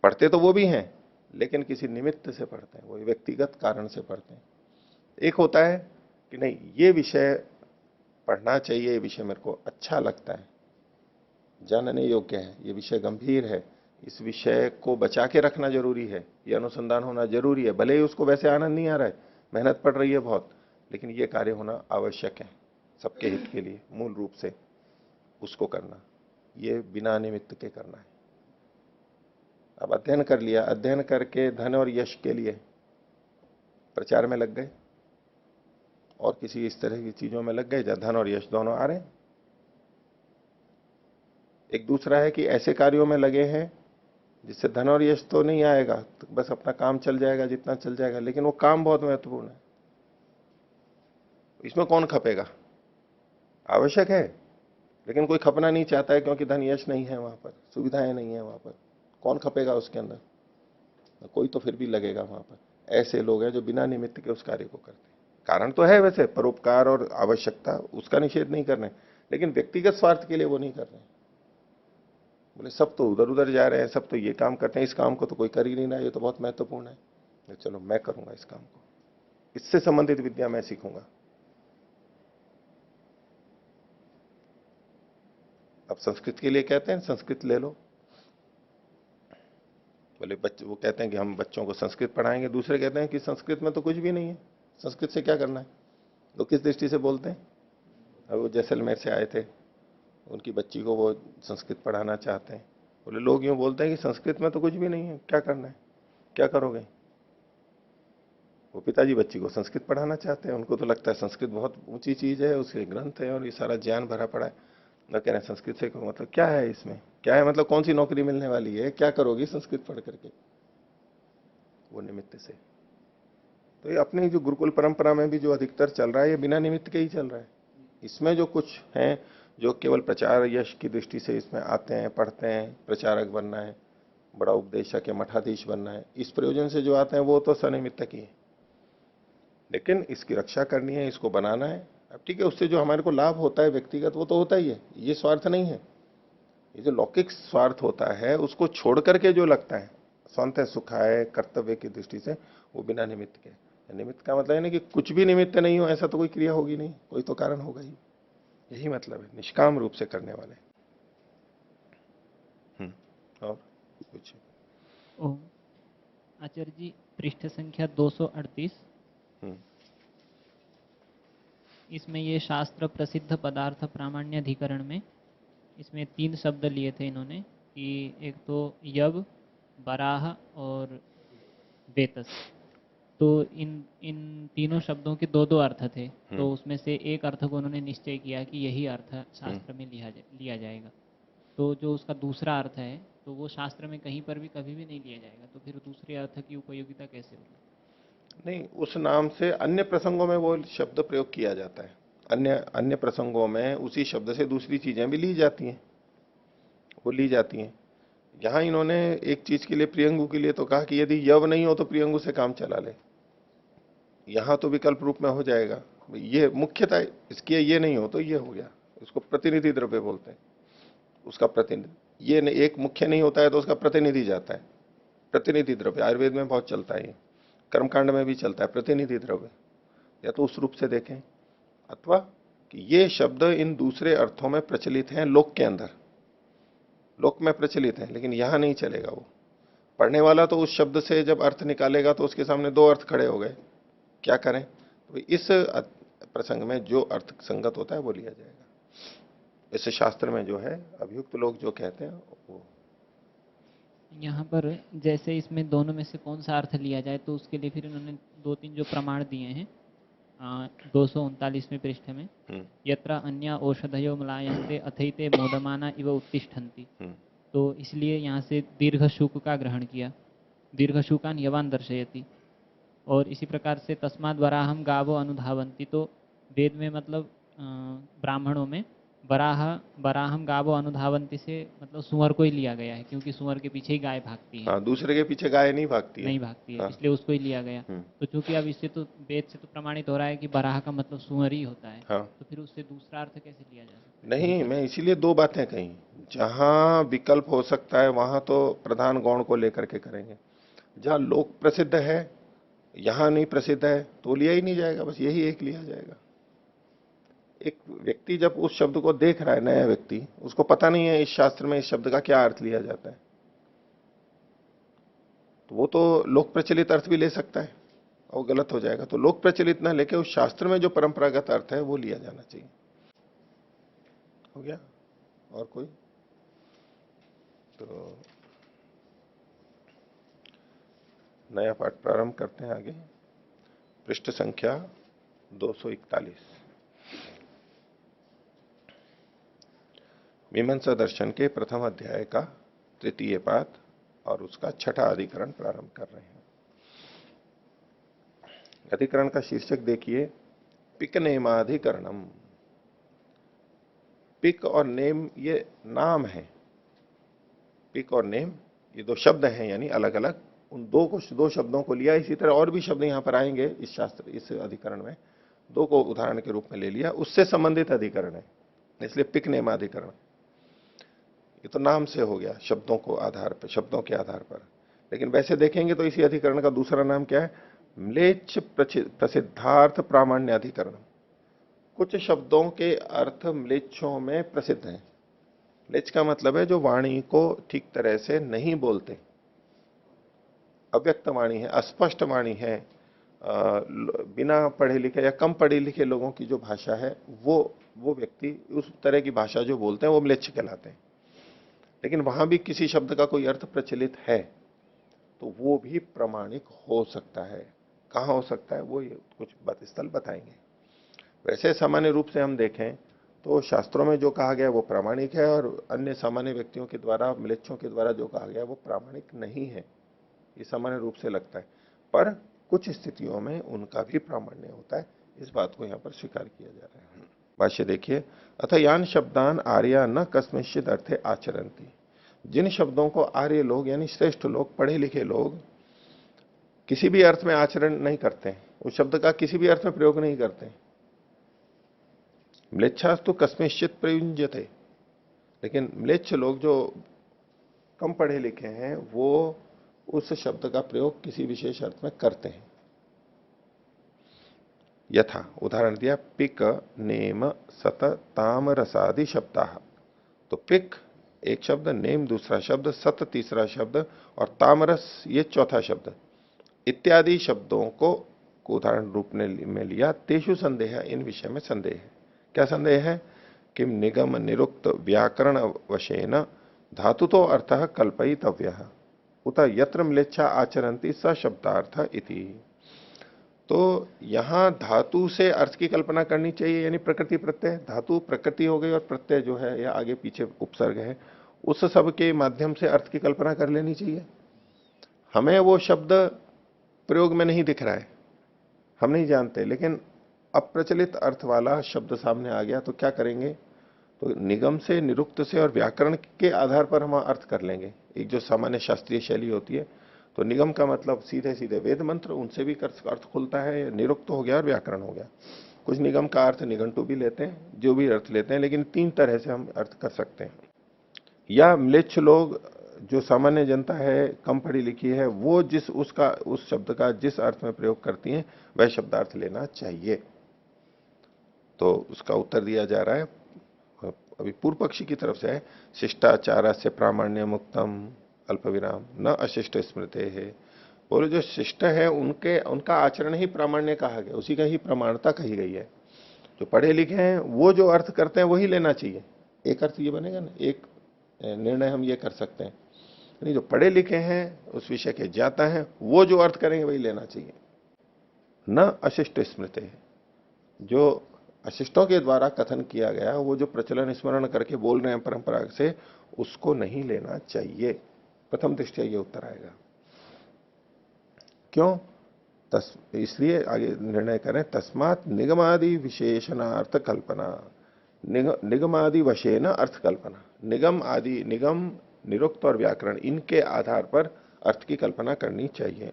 पढ़ते तो वो भी हैं, लेकिन किसी निमित्त से पढ़ते हैं, वो व्यक्तिगत कारण से पढ़ते हैं। एक होता है कि नहीं, ये विषय पढ़ना चाहिए, ये विषय मेरे को अच्छा लगता है, जानने योग्य है, ये विषय गंभीर है, इस विषय को बचा के रखना जरूरी है, ये अनुसंधान होना जरूरी है। भले ही उसको वैसे आनंद नहीं आ रहा है, मेहनत पड़ रही है बहुत, लेकिन ये कार्य होना आवश्यक है सबके हित के लिए, मूल रूप से उसको करना, ये बिना निमित्त के करना है। अब अध्ययन कर लिया, अध्ययन करके धन और यश के लिए प्रचार में लग गए और किसी इस तरह की चीजों में लग गए जहां धन और यश दोनों आ रहे हैं। एक दूसरा है कि ऐसे कार्यों में लगे हैं जिससे धन और यश तो नहीं आएगा, तो बस अपना काम चल जाएगा, जितना चल जाएगा, लेकिन वो काम बहुत महत्वपूर्ण है। इसमें कौन खपेगा? आवश्यक है, लेकिन कोई खपना नहीं चाहता है क्योंकि धन यश नहीं है वहां पर, सुविधाएं नहीं है वहां पर, कौन खपेगा उसके अंदर? कोई तो फिर भी लगेगा वहां पर। ऐसे लोग हैं जो बिना निमित्त के उस कार्य को करते हैं। कारण तो है वैसे, परोपकार और आवश्यकता, उसका निषेध नहीं करने, लेकिन व्यक्तिगत स्वार्थ के लिए वो नहीं कर रहे हैं। बोले सब तो उधर उधर जा रहे हैं, सब तो ये काम करते हैं, इस काम को तो कोई कर ही नहीं रहा, ये तो बहुत महत्वपूर्ण है, तो चलो मैं करूंगा इस काम को, इससे संबंधित विद्या मैं सीखूंगा। अब संस्कृत के लिए कहते हैं संस्कृत ले लो, बोले बच्चे वो कहते हैं कि हम बच्चों को संस्कृत पढ़ाएंगे, दूसरे कहते हैं कि संस्कृत में तो कुछ भी नहीं है, संस्कृत से क्या करना है। तो किस दृष्टि से बोलते हैं। अब वो जैसलमेर से आए थे, उनकी बच्ची को वो संस्कृत पढ़ाना चाहते हैं, बोले लोग यूं बोलते हैं कि संस्कृत में तो कुछ भी नहीं है, क्या करना है, क्या करोगे। वो पिताजी बच्ची को संस्कृत पढ़ाना चाहते हैं, उनको तो लगता है संस्कृत बहुत ऊंची चीज है, उसके ग्रंथ है और ये सारा ज्ञान भरा पड़ा है। ना कह रहे हैं संस्कृत से मतलब क्या है, इसमें क्या है, मतलब कौन सी नौकरी मिलने वाली है, क्या करोगी संस्कृत पढ़ करके, वो निमित्त से। तो ये अपनी जो गुरुकुल परंपरा में भी जो अधिकतर चल रहा है, ये बिना निमित्त के ही चल रहा है। इसमें जो कुछ है जो केवल प्रचार यश की दृष्टि से इसमें आते हैं, पढ़ते हैं, प्रचारक बनना है, बड़ा उपदेशक या मठाधीश बनना है, इस प्रयोजन से जो आते हैं वो तो सनिमित्त ही है। लेकिन इसकी रक्षा करनी है, इसको बनाना है। अब ठीक है, उससे जो हमारे को लाभ होता है व्यक्तिगत वो तो होता ही है, ये स्वार्थ नहीं है। ये जो लौकिक स्वार्थ होता है उसको छोड़ करके जो लगता है स्वांत सुख है कर्तव्य की दृष्टि से, वो बिना निमित्त के। निमित्त का मतलब है ना कि कुछ भी निमित्त नहीं हो ऐसा तो कोई क्रिया होगी नहीं, कोई तो कारण होगा ही, यही मतलब है निष्काम रूप से करने वाले। और कुछ ओम आचार्य जी, पृष्ठ संख्या 238, इसमें ये शास्त्र प्रसिद्ध पदार्थ प्रामाण्य अधिकरण में इसमें 3 शब्द लिए थे इन्होंने कि एक तो यव, बराह और वेतस। तो इन तीनों शब्दों के 2-2 अर्थ थे, तो उसमें से एक अर्थ को उन्होंने निश्चय किया कि यही अर्थ शास्त्र में लिया जाएगा। तो जो उसका दूसरा अर्थ है तो वो शास्त्र में कहीं पर भी कभी भी नहीं लिया जाएगा, तो फिर दूसरे अर्थ की उपयोगिता कैसे होगी। नहीं, उस नाम से अन्य प्रसंगों में वो शब्द प्रयोग किया जाता है, अन्य अन्य प्रसंगों में उसी शब्द से दूसरी चीजें भी ली जाती हैं, वो ली जाती हैं। यहां इन्होंने एक चीज के लिए प्रियंगु के लिए तो कहा कि यदि यव नहीं हो तो प्रियंगु से काम चला ले, यहां तो विकल्प रूप में हो जाएगा। ये मुख्यता इसकी ये नहीं हो तो ये हो गया, इसको प्रतिनिधि द्रव्य बोलते हैं। उसका प्रतिनिधि ये एक मुख्य नहीं होता है तो उसका प्रतिनिधि जाता है, प्रतिनिधि द्रव्य आयुर्वेद में बहुत चलता है, कर्मकांड में भी चलता है प्रतिनिधि द्रव्य। या तो उस रूप से देखें अथवा कि ये शब्द इन दूसरे अर्थों में प्रचलित हैं, लोक के अंदर, लोक में प्रचलित है, लेकिन यहां नहीं चलेगा। वो पढ़ने वाला तो उस शब्द से जब अर्थ निकालेगा तो उसके सामने 2 अर्थ खड़े हो गए, क्या करें। तो इस प्रसंग में जो अर्थ संगत होता है वो लिया जाएगा। इस शास्त्र में जो है अभियुक्त लोग जो कहते हैं वो यहाँ पर जैसे इसमें दोनों में से कौन सा अर्थ लिया जाए, तो उसके लिए फिर उन्होंने 2-3 जो प्रमाण दिए हैं 239वें पृष्ठ में, यत्र अन्य औषधयो मलायन्ते अथैते मोदमाना इव उत्तिष्ठन्ति। तो इसलिए यहाँ से दीर्घ शुक का ग्रहण किया, दीर्घ शुकान यवान दर्शयति। और इसी प्रकार से तस्माद् वराहम गावो अनुधावन्ति, तो वेद में मतलब ब्राह्मणों में बराहम गावो अनुधावन्ति से मतलब सुअर को ही लिया गया है, क्योंकि सुअर के पीछे ही गाय भागती है। हाँ, दूसरे के पीछे गाय नहीं भागती है, नहीं भागती है, हाँ। इसलिए उसको ही लिया गया। तो चूंकि अब इससे तो वेद से तो प्रमाणित हो रहा है कि बराह का मतलब सुअर ही होता है, हाँ। तो फिर उससे दूसरा अर्थ कैसे लिया जा सकता है। नहीं, मैं इसीलिए 2 बातें कही, जहां विकल्प हो सकता है वहां तो प्रधान गौण को लेकर के करेंगे, जहां लोक प्रसिद्ध है यहां नहीं प्रसिद्ध है तो लिया ही नहीं जाएगा, बस यही एक लिया जाएगा। एक व्यक्ति जब उस शब्द को देख रहा है, नया व्यक्ति, उसको पता नहीं है इस शास्त्र में इस शब्द का क्या अर्थ लिया जाता है, तो वो तो लोक प्रचलित अर्थ भी ले सकता है और गलत हो जाएगा। तो लोक प्रचलित ना लेके उस शास्त्र में जो परंपरागत अर्थ है वो लिया जाना चाहिए। हो गया। और कोई? तो नया पाठ प्रारंभ करते हैं आगे। पृष्ठ संख्या 241, मीमांसा दर्शन के प्रथम अध्याय का 3य पाठ और उसका 6ठा अधिकरण प्रारंभ कर रहे हैं। अधिकरण का शीर्षक देखिए, पिक नेमाधिकरणम। पिक और नेम ये नाम है, पिक और नेम ये 2 शब्द हैं, यानी अलग अलग उन 2 शब्दों को लिया। इसी तरह और भी शब्द यहां पर आएंगे इस शास्त्र, इस अधिकरण में 2 को उदाहरण के रूप में ले लिया, उससे संबंधित अधिकरण है। इसलिए पिक नेमाधिकरण। ये तो नाम से हो गया, शब्दों को आधार पर, शब्दों के आधार पर। लेकिन वैसे देखेंगे तो इसी अधिकरण का दूसरा नाम क्या है? म्लेच्छ प्रसिद्धार्थ प्रामाण्य अधिकरण। कुछ शब्दों के अर्थ म्लेच्छों में प्रसिद्ध हैं। म्लेच्छ का मतलब है जो वाणी को ठीक तरह से नहीं बोलते, अव्यक्त वाणी है, अस्पष्ट वाणी है, बिना पढ़े लिखे या कम पढ़े लिखे लोगों की जो भाषा है, वो व्यक्ति उस तरह की भाषा जो बोलते हैं वो म्लेच्छ कहलाते हैं। लेकिन वहां भी किसी शब्द का कोई अर्थ प्रचलित है तो वो भी प्रामाणिक हो सकता है। कहां हो सकता है वो ये कुछ स्थल बताएंगे। वैसे सामान्य रूप से हम देखें तो शास्त्रों में जो कहा गया है वो प्रामाणिक है, और अन्य सामान्य व्यक्तियों के द्वारा, म्लेच्छों के द्वारा जो कहा गया है वो प्रामाणिक नहीं है, ये सामान्य रूप से लगता है। पर कुछ स्थितियों में उनका भी प्रामाण्य होता है, इस बात को यहां पर स्वीकार किया जा रहा है। भाष्य देखिए, अथ यान शब्दान आर्या न कस्मिंश्चित् अर्थे आचरन्ति। जिन शब्दों को आर्य लोग यानी श्रेष्ठ लोग, पढ़े लिखे लोग किसी भी अर्थ में आचरण नहीं करते, उस शब्द का किसी भी अर्थ में प्रयोग नहीं करते। म्लेच्छास्तु कस्मिंश्चित् प्रयुज्यते। लेकिन म्लेच्छ लोग जो कम पढ़े लिखे हैं वो उस शब्द का प्रयोग किसी विशेष अर्थ में करते हैं। यथा उदाहरण दिया, पिक नेम सत ताम रसादि शब्दा। तो पिक एक शब्द, नेम दूसरा शब्द, सत तीसरा शब्द और तामरस ये चौथा शब्द, इत्यादि शब्दों को उदाहरण रूप में लिया। तेषु संदेह, इन विषय में संदेह है। क्या संदेह है? किम निगम निरुक्त व्याकरण वशेन धातु तो अर्थ कल्पयितव्य उत यत्र म्लेच्छा आचरन्ति स शब्दार्थ इति। तो यहां धातु से अर्थ की कल्पना करनी चाहिए, यानी प्रकृति प्रत्यय। धातु प्रकृति हो गई और प्रत्यय जो है या आगे पीछे उपसर्ग है, उस सब के माध्यम से अर्थ की कल्पना कर लेनी चाहिए। हमें वो शब्द प्रयोग में नहीं दिख रहा है, हम नहीं जानते, लेकिन अप्रचलित अर्थ वाला शब्द सामने आ गया तो क्या करेंगे? तो निगम से, निरुक्त से और व्याकरण के आधार पर हम अर्थ कर लेंगे। एक जो सामान्य शास्त्रीय शैली होती है, तो निगम का मतलब सीधे सीधे वेद मंत्र, उनसे भी अर्थ खुलता है। निरुक्त हो गया और व्याकरण हो गया। कुछ निगम का अर्थ निघंटु भी लेते हैं, जो भी अर्थ लेते हैं, लेकिन तीन तरह से हम अर्थ कर सकते हैं। या म्लेच्छ लोग, जो सामान्य जनता है, कम पढ़ी लिखी है, वो उस शब्द का जिस अर्थ में प्रयोग करती हैं वह शब्दार्थ लेना चाहिए। तो उसका उत्तर दिया जा रहा है, अभी पूर्व पक्षी की तरफ से है, शिष्टाचार से प्रामाण्य मुक्तम अल्प विराम न अशिष्ट स्मृते है। बोले जो शिष्ट है उनका आचरण ही प्रामाण्य कहा गया, उसी का ही प्रमाणता कही गई है। जो पढ़े लिखे हैं वो जो अर्थ करते हैं वही लेना चाहिए। एक अर्थ ये बनेगा ना, एक निर्णय हम ये कर सकते हैं, यानी जो पढ़े लिखे हैं, उस विषय के ज्ञाता हैं, वो जो अर्थ करेंगे वही लेना चाहिए। न अशिष्ट स्मृते है, जो अशिष्टों के द्वारा कथन किया गया, वो जो प्रचलन स्मरण करके बोल रहे हैं परंपरा से, उसको नहीं लेना चाहिए। प्रथम दृष्टया ये उत्तर आएगा। क्यों? इसलिए आगे निर्णय करें, तस्मात् निगमादि विशेषणार्थ कल्पना, निगमादि वशेन अर्थ कल्पना। निगम आदि, निगम, निरुक्त और व्याकरण, इनके आधार पर अर्थ की कल्पना करनी चाहिए।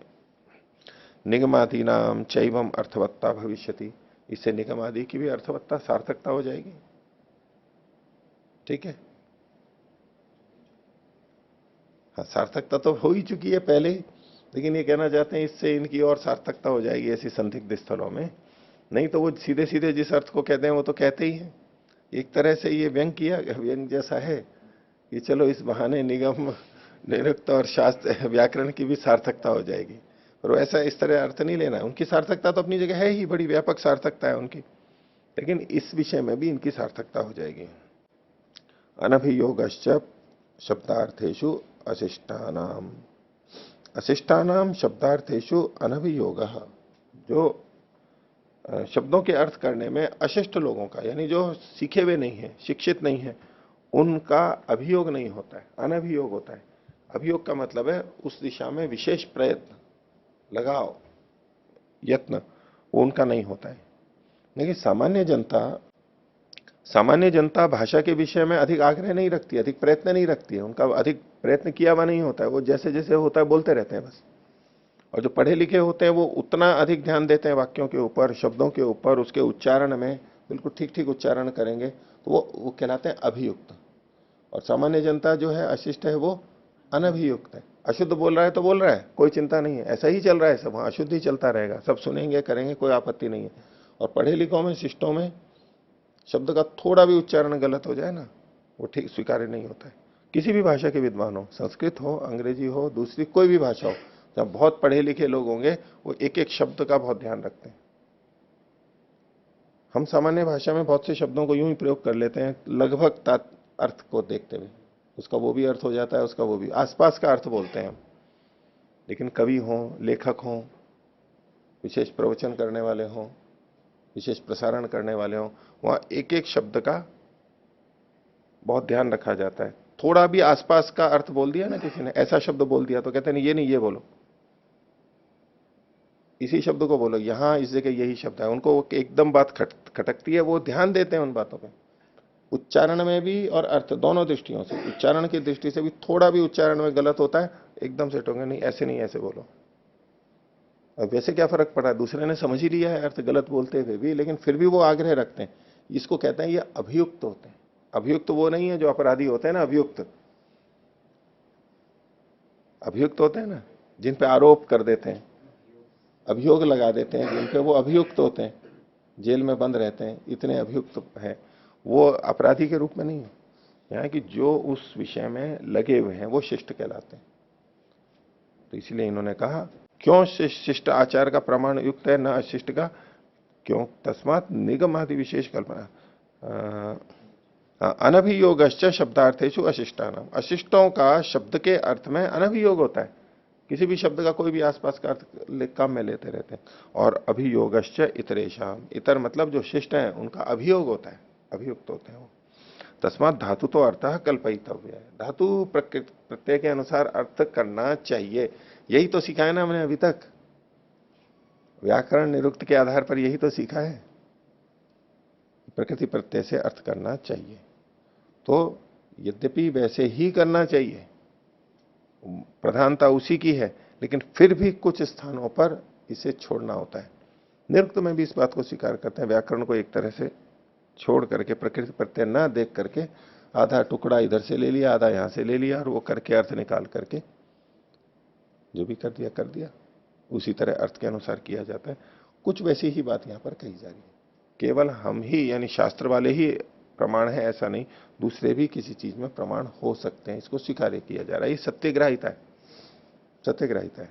निगमादि नाम चैवम अर्थवत्ता भविष्यति। इससे निगम आदि की भी अर्थवत्ता, सार्थकता हो जाएगी। ठीक है, हाँ, सार्थकता तो हो ही चुकी है पहले ही, लेकिन ये कहना चाहते हैं इससे इनकी और सार्थकता हो जाएगी ऐसी संदिग्ध स्थलों में। नहीं तो वो सीधे सीधे जिस अर्थ को कहते हैं वो तो कहते ही हैं। एक तरह से ये व्यंग किया, व्यंग जैसा है कि चलो इस बहाने निगम, निरुक्त और शास्त्र, व्याकरण की भी सार्थकता हो जाएगी। पर ऐसा इस तरह अर्थ नहीं लेना है। उनकी सार्थकता तो अपनी जगह है ही, बड़ी व्यापक सार्थकता है उनकी, लेकिन इस विषय में भी इनकी सार्थकता हो जाएगी। अनभियोगश्च शब्दार्थेषु अशिष्टानाम, अशिष्टानाम शब्दार्थेषु अनभियोगः। जो शब्दों के अर्थ करने में अशिष्ट लोगों का, यानी जो सीखे हुए नहीं है, शिक्षित नहीं है, उनका अभियोग नहीं होता है, अनभियोग होता है। अभियोग का मतलब है उस दिशा में विशेष प्रयत्न, लगाव, यत्न, वो उनका नहीं होता है। लेकिन सामान्य जनता भाषा के विषय में अधिक आग्रह नहीं रखती, अधिक प्रयत्न नहीं रखती है, उनका अधिक प्रयत्न किया हुआ नहीं होता है, वो जैसे जैसे होता है बोलते रहते हैं बस। और जो पढ़े लिखे होते हैं वो उतना अधिक ध्यान देते हैं वाक्यों के ऊपर, शब्दों के ऊपर, उसके उच्चारण में बिल्कुल ठीक ठीक उच्चारण करेंगे, तो वो कहलाते हैं अभियुक्त। और सामान्य जनता जो है अशिष्ट है वो अनभियुक्त है। अशुद्ध बोल रहा है तो बोल रहा है, कोई चिंता नहीं है, ऐसा ही चल रहा है सब, वहां अशुद्ध ही चलता रहेगा, सब सुनेंगे करेंगे, कोई आपत्ति नहीं है। और पढ़े लिखों में, शिष्टों में शब्द का थोड़ा भी उच्चारण गलत हो जाए ना, वो ठीक स्वीकार्य नहीं होता है। किसी भी भाषा के विद्वान हो, संस्कृत हो, अंग्रेजी हो, दूसरी कोई भी भाषा हो, जब बहुत पढ़े लिखे लोग होंगे वो एक एक शब्द का बहुत ध्यान रखते हैं। हम सामान्य भाषा में बहुत से शब्दों को यूं ही प्रयोग कर लेते हैं लगभग अर्थ को देखते हुए, उसका वो भी अर्थ हो जाता है, उसका वो भी, आसपास का अर्थ बोलते हैं हम। लेकिन कवि हों, लेखक हों, विशेष प्रवचन करने वाले हों, विशेष प्रसारण करने वाले हों, वहां एक एक शब्द का बहुत ध्यान रखा जाता है। थोड़ा भी आसपास का अर्थ बोल दिया ना किसी ने, ऐसा शब्द बोल दिया तो कहते हैं ये नहीं, ये बोलो, इसी शब्द को बोलो, यहां इस जगह यही शब्द है। उनको एकदम बात खटकती है, वो ध्यान देते हैं उन बातों पे, उच्चारण में भी और अर्थ दोनों दृष्टियों से। उच्चारण की दृष्टि से भी थोड़ा भी उच्चारण में गलत होता है, एकदम से टोंगे नहीं, ऐसे नहीं, ऐसे बोलो। अब वैसे क्या फर्क पड़ा, दूसरे ने समझ ही लिया है अर्थ गलत बोलते हुए भी, लेकिन फिर भी वो आग्रह रखते हैं। इसको कहते हैं ये अभियुक्त होते हैं। अभियुक्त वो नहीं है जो अपराधी होते हैं ना, अभियुक्त, अभियुक्त होते हैं ना जिन पे आरोप कर देते हैं, अभियोग लगा देते हैं, जिन पे वो अभियुक्त होते हैं, जेल में बंद रहते हैं, इतने अभियुक्त हैं, वो अपराधी के रूप में नहीं है। यहाँ कि जो उस विषय में लगे हुए हैं वो शिष्ट कहलाते हैं। तो इसलिए इन्होंने कहा क्यों शिष्ट आचार का प्रमाण युक्त है, न अशिष्ट का, क्यों, तस्मात निगम आदि विशेष कल्पना अनभियोगश्च शब्दार्थेषु अशिष्टानाम, अशिष्टों का शब्द के अर्थ में अनभियोग होता है। किसी भी शब्द का कोई भी आसपास का अर्थ काम में लेते रहते हैं। और अभियोगश्च इतरेशम, इतर मतलब जो शिष्ट हैं उनका अभियोग होता है, अभियुक्त होते हैं वो। तस्मात धातु तो अर्थ कल्पयितव्य है, धातु प्रत्यय के अनुसार अर्थ करना चाहिए। यही तो सीखा है ना हमने अभी तक, व्याकरण निरुक्त के आधार पर यही तो सीखा है, प्रकृति प्रत्यय से अर्थ करना चाहिए। तो यद्यपि वैसे ही करना चाहिए, प्रधानता उसी की है, लेकिन फिर भी कुछ स्थानों पर इसे छोड़ना होता है। निरुक्त में भी इस बात को स्वीकार करते हैं, व्याकरण को एक तरह से छोड़ करके, प्रकृति प्रत्यय न देख करके, आधा टुकड़ा इधर से ले लिया, आधा यहां से ले लिया, और वो करके अर्थ निकाल करके जो भी कर दिया कर दिया, उसी तरह अर्थ के अनुसार किया जाता है। कुछ वैसी ही बात यहां पर कही जा रही है। केवल हम ही यानी शास्त्र वाले ही प्रमाण है ऐसा नहीं, दूसरे भी किसी चीज में प्रमाण हो सकते हैं, इसको स्वीकार किया जा रहा है। ये सत्यग्राहिता है, सत्यग्राहिता है।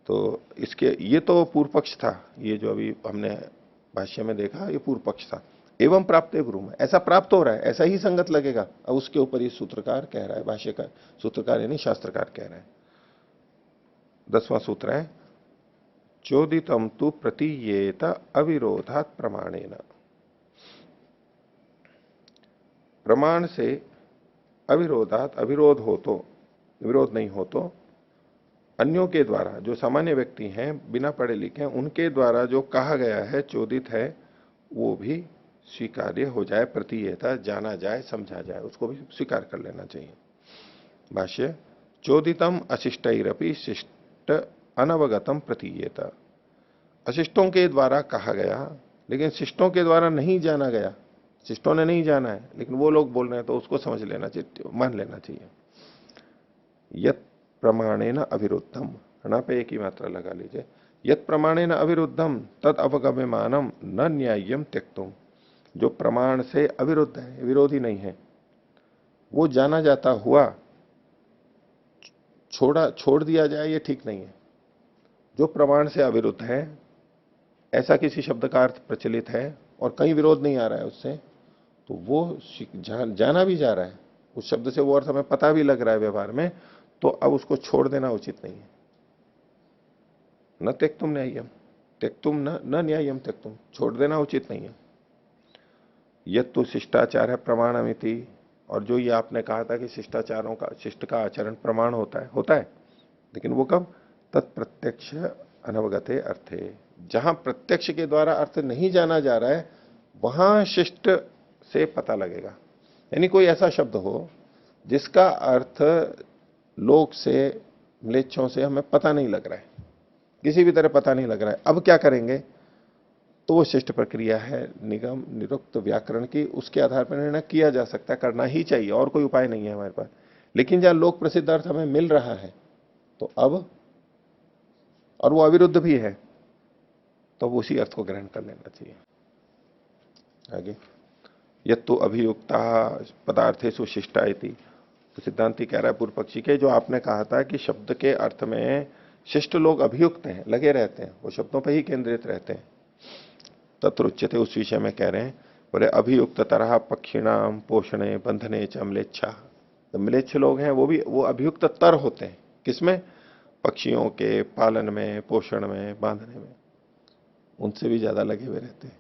तो इसके, ये तो पूर्व पक्ष था, ये जो अभी हमने भाष्य में देखा ये पूर्व पक्ष था। एवं प्राप्त गुरु में ऐसा प्राप्त हो रहा है, ऐसा ही संगत लगेगा। अब उसके ऊपर ये सूत्रकार कह रहा है, भाष्य का सूत्रकार यानी शास्त्रकार कह रहा है। 10वां सूत्र है, चोदितम तु प्रतीयेत अविरोधात प्रमाणेन, प्रमाण से अविरोधात, अविरोध हो तो, विरोध नहीं हो तो, अन्यों के द्वारा, जो सामान्य व्यक्ति हैं बिना पढ़े लिखे हैं, उनके द्वारा जो कहा गया है, चोदित है, वो भी स्वीकार्य हो जाए, प्रतीयेता, जाना जाए, समझा जाए, उसको भी स्वीकार कर लेना चाहिए। भाष्य, चोदितम अशिष्टैरपि शिष्ट अनवगतम प्रतीयेता, अशिष्टों के द्वारा कहा गया लेकिन शिष्टों के द्वारा नहीं जाना गया, शिष्टों ने नहीं जाना है लेकिन वो लोग बोल रहे हैं तो उसको समझ लेना चाहिए, मान लेना चाहिए। यत प्रमाणेन अविरुद्धम, ण पे एक ही मात्रा लगा लीजिए, यत प्रमाणेन अविरुद्धम तद अवगम्यमानम न न्याय्यम त्यक्तुम, जो प्रमाण से अविरुद्ध है, विरोधी नहीं है, वो जाना जाता हुआ छोड़ दिया जाए, ये ठीक नहीं है। जो प्रमाण से अविरुद्ध है, ऐसा किसी शब्द का अर्थ प्रचलित है और कहीं विरोध नहीं आ रहा है उससे, तो वो जाना भी जा रहा है, उस शब्द से वो अर्थ हमें पता भी लग रहा है व्यवहार में, तो अब उसको छोड़ देना उचित नहीं है। न त्यक्तुम न्याय्यम, त्यक्तुम न न्याय्यम त्यक्तुम, छोड़ देना उचित नहीं है। यह तो शिष्टाचार है प्रमाणमिति, और जो ये आपने कहा था कि शिष्टाचारों का, शिष्ट का आचरण प्रमाण होता है, लेकिन वो कब, तत्प्रत्यक्ष अनवगते अर्थे, जहां प्रत्यक्ष के द्वारा अर्थ नहीं जाना जा रहा है वहां शिष्ट से पता लगेगा। यानी कोई ऐसा शब्द हो जिसका अर्थ लोक से, म्लेच्छों से हमें पता नहीं लग रहा है, किसी भी तरह पता नहीं लग रहा है, अब क्या करेंगे, तो वो शिष्ट प्रक्रिया है निगम निरुक्त व्याकरण की, उसके आधार पर निर्णय किया जा सकता है, करना ही चाहिए, और कोई उपाय नहीं है हमारे पास। लेकिन जहां लोक प्रसिद्ध अर्थ हमें मिल रहा है तो अब, और वो अविरुद्ध भी है, तो उसी अर्थ को ग्रहण कर लेना चाहिए। आगे, यत्तु अभियुक्ता पदार्थेषु शिष्टा इति, तो सिद्धांति कह रहा है पूर्व पक्षी के, जो आपने कहा था कि शब्द के अर्थ में शिष्ट लोग अभियुक्त हैं, लगे रहते हैं, वो शब्दों पर ही केंद्रित रहते हैं। तत्र उच्यते, उस विषय में कह रहे हैं, बोले अभियुक्त तरह पक्षिणाम पोषणे बंधने च म्लेच्छा, तो म्लेच्छ लोग हैं वो भी वो अभियुक्त तर होते हैं, किसमें? पक्षियों के पालन में, पोषण में, बांधने में, उनसे भी ज्यादा लगे हुए रहते हैं।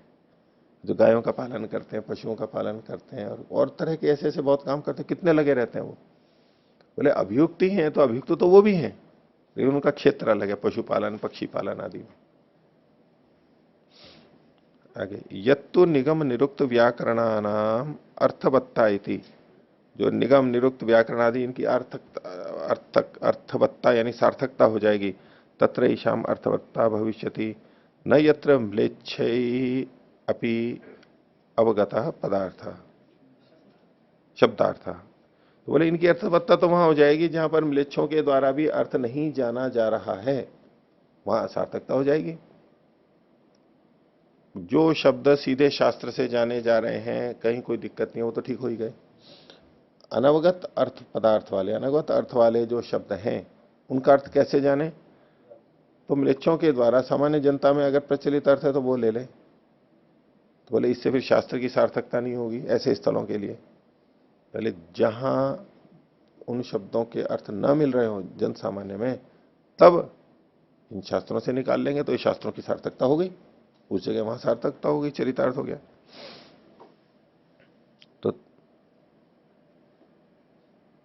जो गायों का पालन करते हैं, पशुओं का पालन करते हैं, और तरह के ऐसे ऐसे बहुत काम करते हैं, कितने लगे रहते हैं वो। बोले अभियुक्त ही हैं, तो अभियुक्त तो वो भी हैं, लेकिन उनका क्षेत्र अलग है, पशुपालन, पक्षी पालन आदि में। आगे, यत्तु निगम निरुक्त व्याकरणानाम अर्थवत्ता इति, जो निगम निरुक्त व्याकरण आदि इनकी अर्थवत्ता यानी सार्थकता हो जाएगी। तत्र ईशाम अर्थवत्ता भविष्यति न यत्र म्लेच्छै अपि अवगतः पदार्थ शब्दार्थ, तो बोले इनकी अर्थवत्ता तो वहां हो जाएगी जहां पर म्लेच्छों के द्वारा भी अर्थ नहीं जाना जा रहा है, वहां सार्थकता हो जाएगी। जो शब्द सीधे शास्त्र से जाने जा रहे हैं, कहीं कोई दिक्कत नहीं है, वो तो ठीक हो ही गए। अनवगत अर्थ पदार्थ वाले, अनवगत अर्थ वाले जो शब्द हैं, उनका अर्थ कैसे जाने? तो म्लेच्छों के द्वारा सामान्य जनता में अगर प्रचलित अर्थ है तो वो ले ले, तो बोले इससे फिर शास्त्र की सार्थकता नहीं होगी ऐसे स्थलों के लिए। पहले जहां उन शब्दों के अर्थ न मिल रहे हो जन सामान्य में, तब इन शास्त्रों से निकाल लेंगे तो ये शास्त्रों की सार्थकता हो गई, उस जगह वहां सार्थकता हो गई, चरितार्थ हो गया।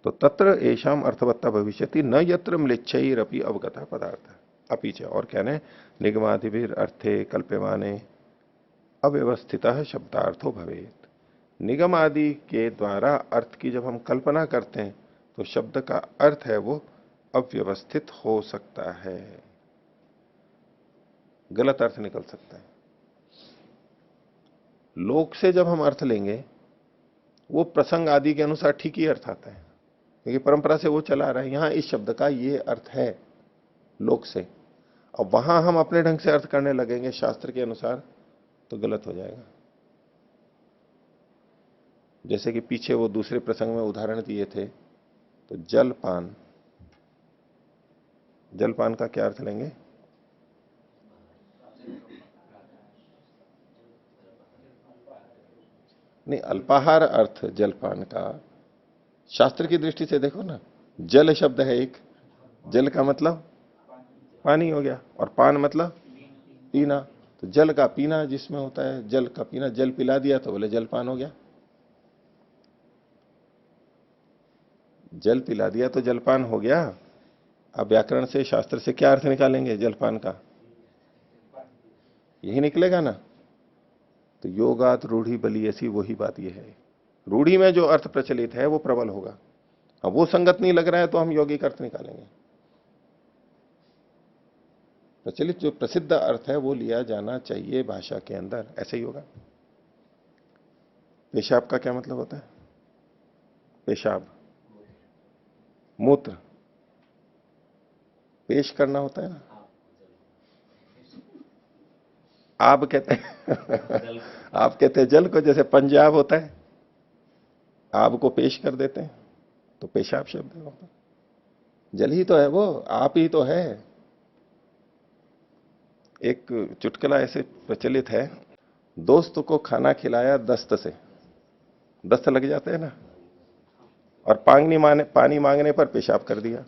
तो तत्र एषाम अर्थवत्ता भविष्यति न यत्र म्लेच्छैरपि अवगतः पदार्थ अपीच, और कहने निगमादिभिर अर्थे कल्प्यमाने अव्यवस्थितः शब्दार्थो भवेत। निगम आदि के द्वारा अर्थ की जब हम कल्पना करते हैं तो शब्द का अर्थ है वो अव्यवस्थित हो सकता है, गलत अर्थ निकल सकता है। लोक से जब हम अर्थ लेंगे वो प्रसंग आदि के अनुसार ठीक ही अर्थ आता है, क्योंकि परंपरा से वो चला रहा है, यहां इस शब्द का ये अर्थ है लोक से, अब वहां हम अपने ढंग से अर्थ करने लगेंगे शास्त्र के अनुसार तो गलत हो जाएगा। जैसे कि पीछे वो दूसरे प्रसंग में उदाहरण दिए थे, तो जलपान, जलपान का क्या अर्थ लेंगे? नहीं, अल्पाहार अर्थ जलपान का शास्त्र की दृष्टि से देखो ना, जल शब्द है एक, जल का मतलब पानी हो गया, और पान मतलब पीना, तो जल का पीना जिसमें होता है, जल का पीना, जल पिला दिया तो बोले जलपान हो गया, जल पिला दिया तो जलपान हो गया। अब व्याकरण से शास्त्र से क्या अर्थ निकालेंगे जलपान का? यही निकलेगा ना। तो योगात रूढ़ी बली, ऐसी वही बात ये है, रूढ़ी में जो अर्थ प्रचलित है वो प्रबल होगा। अब वो संगत नहीं लग रहा है तो हम यौगिक अर्थ निकालेंगे, प्रचलित जो प्रसिद्ध अर्थ है वो लिया जाना चाहिए भाषा के अंदर, ऐसे ही होगा। पेशाब का क्या मतलब होता है? पेशाब मूत्र, पेश करना होता है ना, आप कहते हैं आप कहते हैं जल को, जैसे पंजाब होता है, आप को पेश कर देते हैं तो पेशाब शब्द है, जल ही तो है वो, आप ही तो है। एक चुटकुला ऐसे प्रचलित है, दोस्त को खाना खिलाया दस्त से, दस्त लग जाते हैं ना, और पानी मांगने पर पेशाब कर दिया।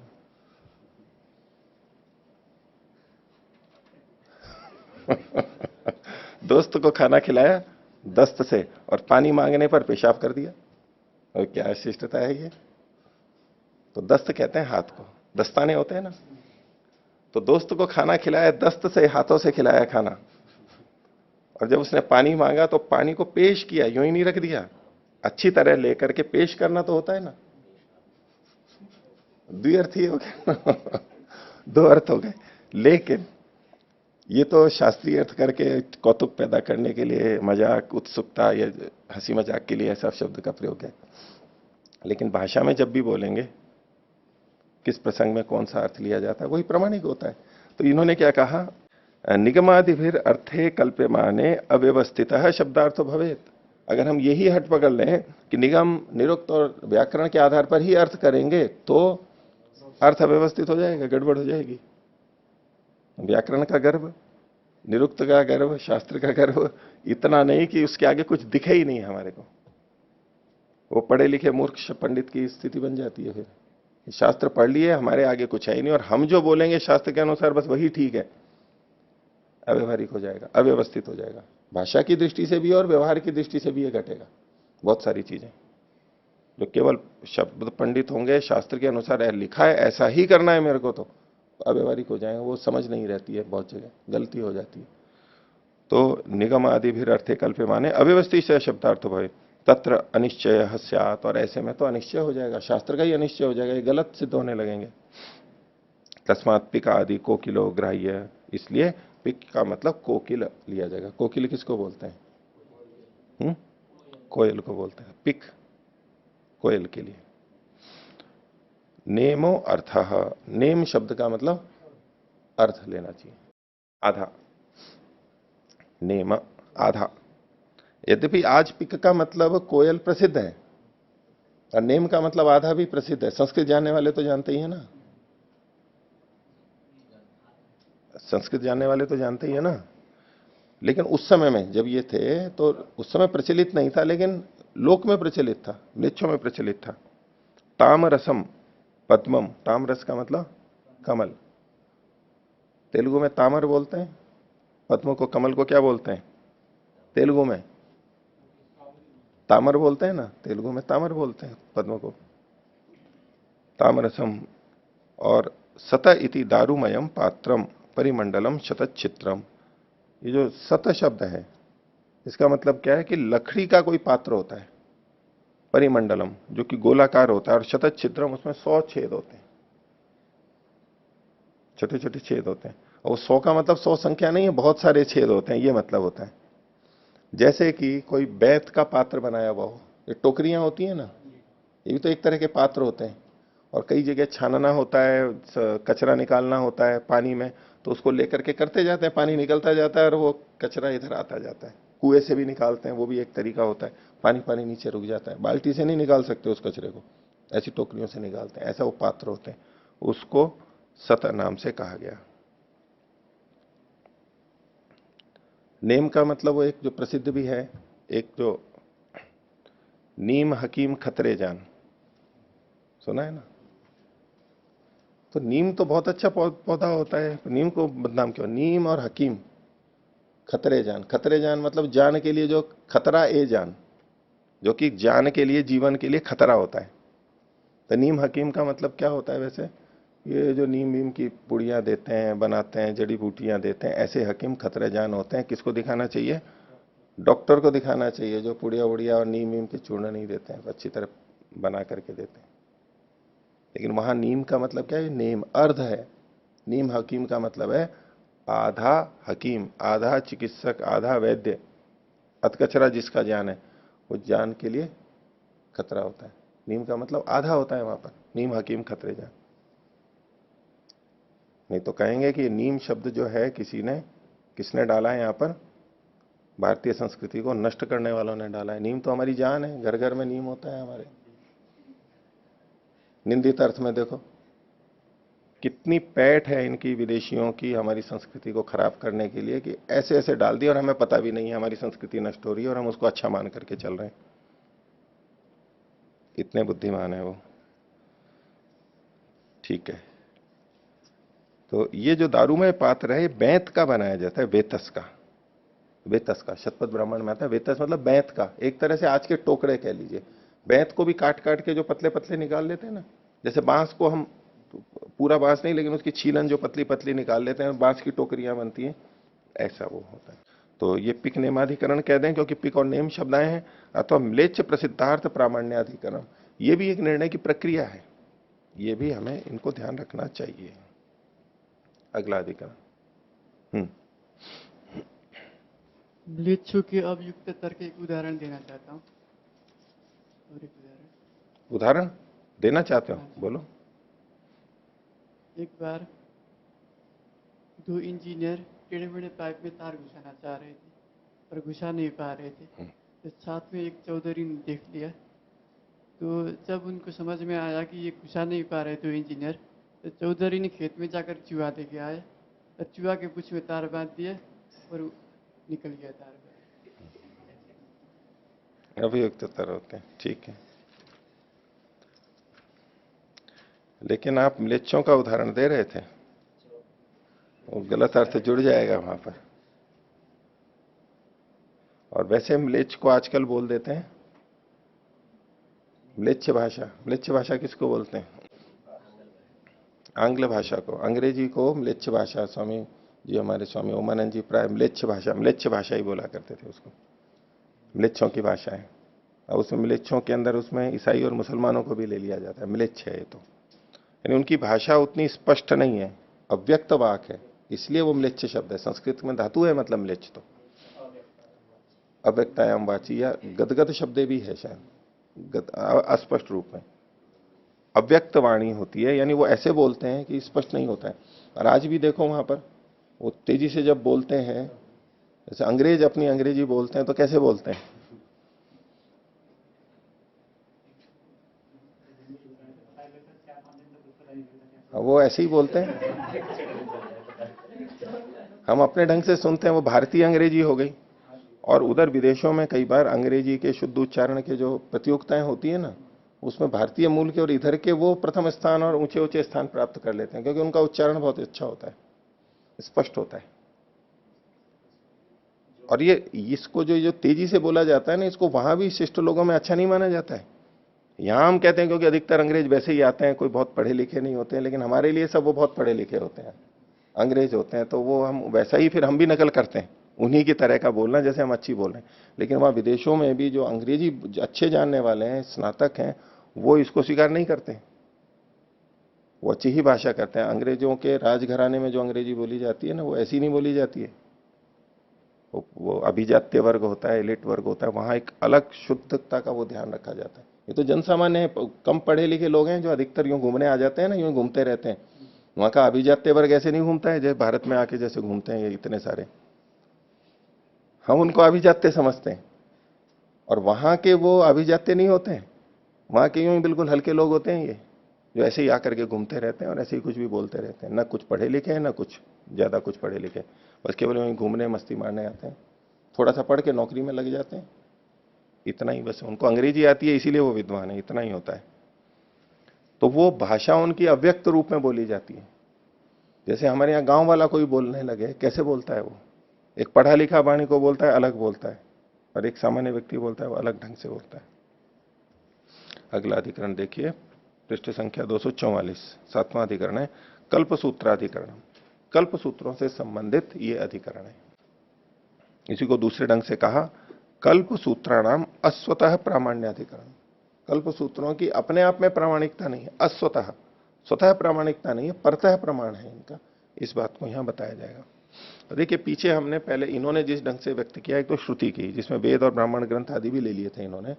दोस्त को खाना खिलाया दस्त से और पानी मांगने पर पेशाब कर दिया, और क्या शिष्टता है ये? तो दस्त कहते हैं हाथ को, दस्ताने होते हैं ना, तो दोस्त को खाना खिलाया दस्त से, हाथों से खिलाया खाना, और जब उसने पानी मांगा तो पानी को पेश किया, यूं ही नहीं रख दिया, अच्छी तरह लेकर के पेश करना तो होता है ना। द्विअर्थी हो गया दो अर्थ हो गए, लेकिन ये तो शास्त्रीय अर्थ करके कौतुक पैदा करने के लिए, मजाक, उत्सुकता या हंसी मजाक के लिए ऐसा शब्द का प्रयोग है। लेकिन भाषा में जब भी बोलेंगे किस प्रसंग में कौन सा अर्थ लिया जाता है वही प्रामाणिक होता है। तो इन्होंने क्या कहा, निगमादि फिर अर्थे कल्प्यमाने अव्यवस्थित शब्दार्थ भवेत। अगर हम यही हट पकड़ लें कि निगम, निरुक्त और व्याकरण के आधार पर ही अर्थ करेंगे तो अर्थ अव्यवस्थित हो जाएगा, गड़बड़ हो जाएगी। व्याकरण का गर्व, निरुक्त का गर्व, शास्त्र का गर्व इतना नहीं कि उसके आगे कुछ दिखे ही नहीं हमारे को। वो पढ़े लिखे मूर्ख पंडित की स्थिति बन जाती है। फिर शास्त्र पढ़ लिए, हमारे आगे कुछ है ही नहीं और हम जो बोलेंगे शास्त्र के अनुसार बस वही ठीक है, अव्यवहारिक हो जाएगा, अव्यवस्थित हो जाएगा। भाषा की दृष्टि से भी और व्यवहार की दृष्टि से भी ये घटेगा। बहुत सारी चीजें जो केवल शब्द पंडित होंगे, शास्त्र के अनुसार लिखा है ऐसा ही करना है मेरे को, तो अव्यवहारिक हो जाएगा। वो समझ नहीं रहती है, बहुत जगह गलती हो जाती है। तो निगम आदि भी अर्थे कल्प्यमाने अव्यवस्थित से शब्दार्थ भय तत्र अनिश्चय स्यात्। और ऐसे में तो अनिश्चय हो जाएगा, शास्त्र का ही अनिश्चय हो जाएगा, ये गलत सिद्ध होने लगेंगे। तस्मात् पिक आदि कोकिलो ग्राह्य, इसलिए पिक का मतलब कोकिल लिया जाएगा। कोकिल किसको बोलते हैं? कोयल को बोलते हैं पिक, कोयल के लिए। नेमो अर्थ, नेम शब्द का मतलब अर्थ लेना चाहिए, आधा, नेम आधा। यद्यपि आज पिक का मतलब कोयल प्रसिद्ध है और नेम का मतलब आधा भी प्रसिद्ध है। संस्कृत जानने वाले तो जानते ही है ना, संस्कृत जानने वाले तो जानते ही है ना। लेकिन उस समय में जब ये थे तो उस समय प्रचलित नहीं था, लेकिन लोक में प्रचलित था, निच्छों में प्रचलित था। ताम रसम पद्मम, ताम रस का मतलब कमल, तेलुगु में तामर बोलते हैं, पद्म को, कमल को क्या बोलते हैं तेलुगु में? तामर बोलते हैं ना, तेलुगु में तामर बोलते हैं पद्म को, तामरसम। और सत इति दारुमयम पात्रम परिमंडलम शतचित्रम, ये जो सत शब्द है इसका मतलब क्या है कि लकड़ी का कोई पात्र होता है, परिमंडलम जो कि गोलाकार होता है, और शतचित्रम उसमें 100 छेद होते हैं, छोटे छोटे छेद होते हैं। और 100 का मतलब 100 संख्या नहीं है, बहुत सारे छेद होते हैं, ये मतलब होता है। जैसे कि कोई बैत का पात्र बनाया हुआ हो, ये टोकरियां होती है ना, ये भी तो एक तरह के पात्र होते हैं। और कई जगह छानना होता है, कचरा निकालना होता है पानी में, तो उसको लेकर के करते जाते हैं, पानी निकलता जाता है और वो कचरा इधर आता जाता है। कुएं से भी निकालते हैं, वो भी एक तरीका होता है, पानी पानी नीचे रुक जाता है। बाल्टी से नहीं निकाल सकते उस कचरे को, ऐसी टोकरियों से निकालते हैं, ऐसा वो पात्र होते हैं। उसको सत नाम से कहा गया। नेम का मतलब वो एक जो प्रसिद्ध भी है, एक जो नीम हकीम खतरे जान, सुना है ना? तो नीम तो बहुत अच्छा पौधा होता है, नीम को बदनाम क्यों? नीम और हकीम खतरे जान, खतरे जान मतलब जान के लिए जो खतरा ए जान, जो कि जान के लिए, जीवन के लिए खतरा होता है। तो नीम हकीम का मतलब क्या होता है वैसे? ये जो नीम वीम की पुड़ियां देते हैं, बनाते हैं, जड़ी बूटियां देते हैं, ऐसे हकीम खतरे जान होते हैं। किसको दिखाना चाहिए? डॉक्टर को दिखाना चाहिए, जो पुड़िया उड़िया और नीम वीम के चूर्ण नहीं देते हैं, अच्छी तरह बना करके देते हैं। लेकिन वहां नीम का मतलब क्या है? नेम अर्ध है। नीम हकीम का मतलब है आधा हकीम, आधा चिकित्सक, आधा वैद्य। अतकचरा जिसका जान है, वो जान के लिए खतरा होता है। नीम का मतलब आधा होता है वहां पर, नीम हकीम खतरे जान। नहीं तो कहेंगे कि नीम शब्द जो है किसने डाला है यहां पर? भारतीय संस्कृति को नष्ट करने वालों ने डाला है। नीम तो हमारी जान है, घर घर में नीम होता है हमारे। निंदित अर्थ में देखो कितनी पैठ है इनकी, विदेशियों की, हमारी संस्कृति को खराब करने के लिए, कि ऐसे ऐसे डाल दिया और हमें पता भी नहीं है हमारी संस्कृति नष्ट हो रही है और हम उसको अच्छा मान करके चल रहे हैं। इतने बुद्धिमान है वो। ठीक है, तो ये जो दारूमय पात्र है, बैंत का बनाया जाता है, वेतस का। वेतस का शतपथ ब्राह्मण में आता है। वेतस मतलब बैंत का, एक तरह से आज के टोकरे कह लीजिए। बैंत को भी काट काट के जो पतले पतले निकाल लेते हैं ना, जैसे बांस को हम, पूरा बांस नहीं लेकिन उसकी छीलन जो पतली पतली निकाल लेते हैं, बांस की टोकरियां बनती हैं, ऐसा वो होता है। तो ये पिक नेमाधिकरण कह दें, क्योंकि पिक और नेम शब्द आए हैं। अथवा म्लेच्छ प्रसिद्धार्थ प्रामाण्याधिकरण, ये भी एक निर्णय की प्रक्रिया है, ये भी हमें इनको ध्यान रखना चाहिए। अगला अधिकरण म्लेच्छु के अवयुक्त तर्क एक उदाहरण देना चाहता हूँ। और एक उदाहरण उदाहरण देना चाहते हो, बोलो। एक बार दो इंजीनियर टेढ़े मेढ़े पाइप में तार घुसाना चाह रहे थे पर घुसा नहीं पा रहे थे। तो साथ में एक चौधरी ने देख लिया। तो जब उनको समझ में आया कि ये घुसा नहीं पा रहे दो इंजीनियर, तो चौधरी ने खेत में जाकर चूहा लेके आए और चूहा के पूंछ में तार बांध दिए और निकल गया तार। अभियुक्त तार होते हैं, ठीक है। लेकिन आप म्लेच्छों का उदाहरण दे रहे थे, वो गलत अर्थ जुड़ जाएगा वहां पर। और वैसे म्लेच्छ को आजकल बोल देते हैं म्लेच्छ भाषा। म्लेच्छ भाषा किसको बोलते हैं? आंग्ल भाषा को, अंग्रेजी को म्लेच्छ भाषा। स्वामी जी, हमारे स्वामी ओमानंद जी प्राय म्लेच्छ भाषा ही बोला करते थे उसको, म्लेच्छों की भाषा है। और उसमें म्लेच्छों के अंदर उसमें ईसाई और मुसलमानों को भी ले लिया जाता है, म्लेच्छ है ये तो। यानी उनकी भाषा उतनी स्पष्ट नहीं है, अव्यक्त वाक है, इसलिए वो म्लेच्छ शब्द है। संस्कृत में धातु है मतलब म्लेच्छ तो अव्यक्तायाम वाची, या गदगद शब्द भी है शायद, अस्पष्ट रूप में। अव्यक्त वाणी होती है, यानी वो ऐसे बोलते हैं कि स्पष्ट नहीं होता है। और आज भी देखो वहां पर वो तेजी से जब बोलते हैं, जैसे अंग्रेज अपनी अंग्रेजी बोलते हैं तो कैसे बोलते हैं? वो ऐसे ही बोलते हैं। हम अपने ढंग से सुनते हैं, वो भारतीय अंग्रेजी हो गई। और उधर विदेशों में कई बार अंग्रेजी के शुद्ध उच्चारण के जो प्रतियोगिताएं होती है ना, उसमें भारतीय मूल के और इधर के वो प्रथम स्थान और ऊंचे ऊंचे स्थान प्राप्त कर लेते हैं, क्योंकि उनका उच्चारण बहुत अच्छा होता है, स्पष्ट होता है। और ये इसको जो तेजी से बोला जाता है ना, इसको वहां भी शिष्ट लोगों में अच्छा नहीं माना जाता है। यहां हम कहते हैं क्योंकि अधिकतर अंग्रेज वैसे ही आते हैं, कोई बहुत पढ़े लिखे नहीं होते हैं, लेकिन हमारे लिए सब वो बहुत पढ़े लिखे होते हैं, अंग्रेज होते हैं, तो वो हम वैसा ही फिर हम भी नकल करते हैं, उन्हीं की तरह का बोलना जैसे हम अच्छी बोल रहे हैं। लेकिन वहां विदेशों में भी जो अंग्रेजी अच्छे जानने वाले हैं, स्नातक हैं, वो इसको स्वीकार नहीं करते, वो अच्छी ही भाषा करते हैं। अंग्रेजों के राजघराने में जो अंग्रेजी बोली जाती है ना, वो ऐसी नहीं बोली जाती है। वो अभिजात्य वर्ग होता है, एलिट वर्ग होता है, वहां एक अलग शुद्धता का वो ध्यान रखा जाता है। ये तो जनसामान्य है, कम पढ़े लिखे लोग हैं जो अधिकतर यूं घूमने आ जाते हैं ना, यूं घूमते रहते हैं। वहां का अभिजात्य वर्ग ऐसे नहीं घूमता है जैसे भारत में आके जैसे घूमते हैं ये इतने सारे। हम उनको अभिजात्य समझते हैं, और वहां के वो अभिजात्य नहीं होते हैं, वहां के यूं ही बिल्कुल हल्के लोग होते हैं ये, जो ऐसे ही आकर के घूमते रहते हैं और ऐसे ही कुछ भी बोलते रहते हैं। ना कुछ पढ़े लिखे हैं, ना कुछ ज्यादा कुछ पढ़े लिखे, बस केवल यूं घूमने मस्ती मारने आते हैं, थोड़ा सा पढ़ के नौकरी में लग जाते हैं, इतना ही। बस उनको अंग्रेजी आती है इसीलिए वो विद्वान है, इतना ही होता है। तो वो भाषा उनकी अव्यक्त रूप में बोली जाती है। जैसे हमारे यहाँ गांव वाला कोई बोलने लगे, कैसे बोलता है वो? एक पढ़ा लिखा वाणी को बोलता है अलग बोलता है, और एक सामान्य व्यक्ति बोलता है वो अलग ढंग से बोलता है। अगला अधिकरण देखिए, पृष्ठ संख्या 244, 7वां अधिकरण है कल्पसूत्राधिकरण। कल्प सूत्रों से संबंधित ये अधिकरण है। इसी को दूसरे ढंग से कहा कल्प सूत्राणाम अस्वतः प्रामाण्याधिकरण। कल्प सूत्रों की अपने आप में प्रामाणिकता नहीं है, अस्वतः, स्वतः प्रामाणिकता नहीं है, परतः प्रमाण है इनका। इस बात को यहां बताया जाएगा। तो देखिए, पीछे हमने पहले इन्होंने जिस ढंग से व्यक्त किया, एक तो श्रुति की, जिसमें वेद और ब्राह्मण ग्रंथ आदि भी ले लिए थे इन्होंने,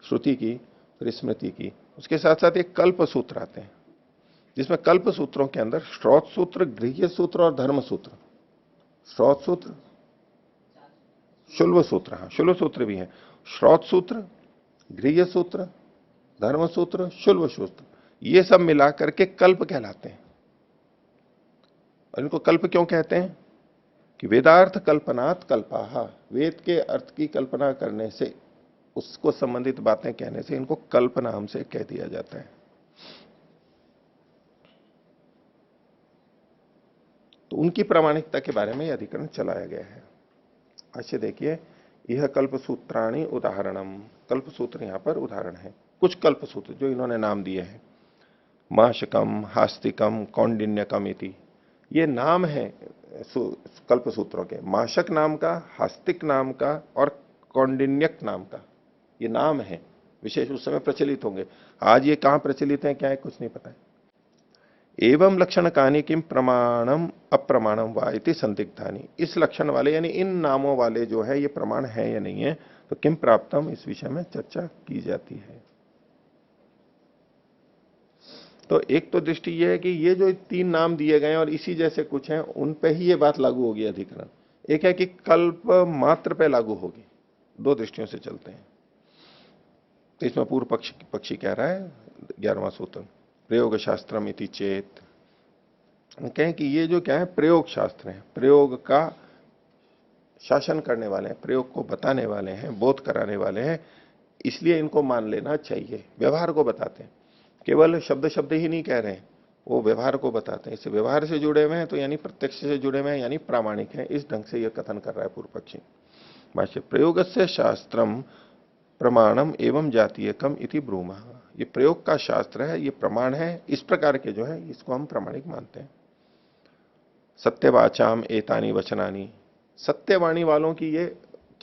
श्रुति की, फिर स्मृति की, उसके साथ साथ एक कल्प सूत्र आते हैं, जिसमें कल्प सूत्रों के अंदर श्रौत सूत्र, गृह्य सूत्र और धर्म सूत्र। श्रौत सूत्र, शुल्व सूत्र, हाँ शुल्व सूत्र भी है, श्रौत सूत्र, गृह्य सूत्र, धर्म सूत्र, शुल्व सूत्र, ये सब मिलाकर के कल्प कहलाते हैं। और इनको कल्प क्यों कहते हैं? कि वेदार्थ कल्पनात् कल्पाः, वेद के अर्थ की कल्पना करने से, उसको संबंधित बातें कहने से इनको कल्प नाम से कह दिया जाता है। तो उनकी प्रामाणिकता के बारे में यह अधिकरण चलाया गया है। अच्छे देखिए, यह कल्प सूत्राणी उदाहरणम, कल्प सूत्र यहां पर उदाहरण है। कुछ कल्प सूत्र जो इन्होंने नाम दिए हैं, माशकम, हास्तिकम, कौंडिन्यकम इति, ये नाम है कल्प सूत्रों के। माशक नाम का, हास्तिक नाम का और कौंडिन्यक नाम का, ये नाम है विशेष, उस समय प्रचलित होंगे। आज ये कहां प्रचलित हैं क्या है कुछ नहीं पता है। एवं लक्षण कहानी किम प्रमाणम अप्रमाणम वा इति संदिग्धानि, इस लक्षण वाले यानी इन नामों वाले जो है ये प्रमाण है या नहीं है, तो किम प्राप्तम इस विषय में चर्चा की जाती है। तो एक तो दृष्टि यह है कि ये जो 3 नाम दिए गए हैं और इसी जैसे कुछ हैं उन पे ही ये बात लागू होगी अधिकरण। एक है कि कल्प मात्र पे लागू होगी, 2 दृष्टियों से चलते हैं। तो इसमें पूर्व पक्षी कह रहा है 11वां सूत्र, प्रयोग शास्त्रम इति चेत, कहें कि ये जो क्या है प्रयोग शास्त्र है, प्रयोग का शासन करने वाले हैं, प्रयोग को बताने वाले हैं, बोध कराने वाले हैं, इसलिए इनको मान लेना चाहिए। व्यवहार को बताते हैं, केवल शब्द शब्द ही नहीं कह रहे हैं, वो व्यवहार को बताते हैं। इसे व्यवहार से जुड़े हुए हैं तो यानी प्रत्यक्ष से जुड़े हुए हैं यानी प्रामाणिक है, इस ढंग से यह कथन कर रहा है पूर्व पक्षी। भाष्य, प्रयोगस्य शास्त्रम प्रमाणम एवं जातीयकम इति ब्रूमः, ये प्रयोग का शास्त्र है, ये प्रमाण है, इस प्रकार के जो है इसको हम प्रामाणिक मानते हैं। सत्यवाचाम एतानी वचनानी, सत्यवाणी वालों की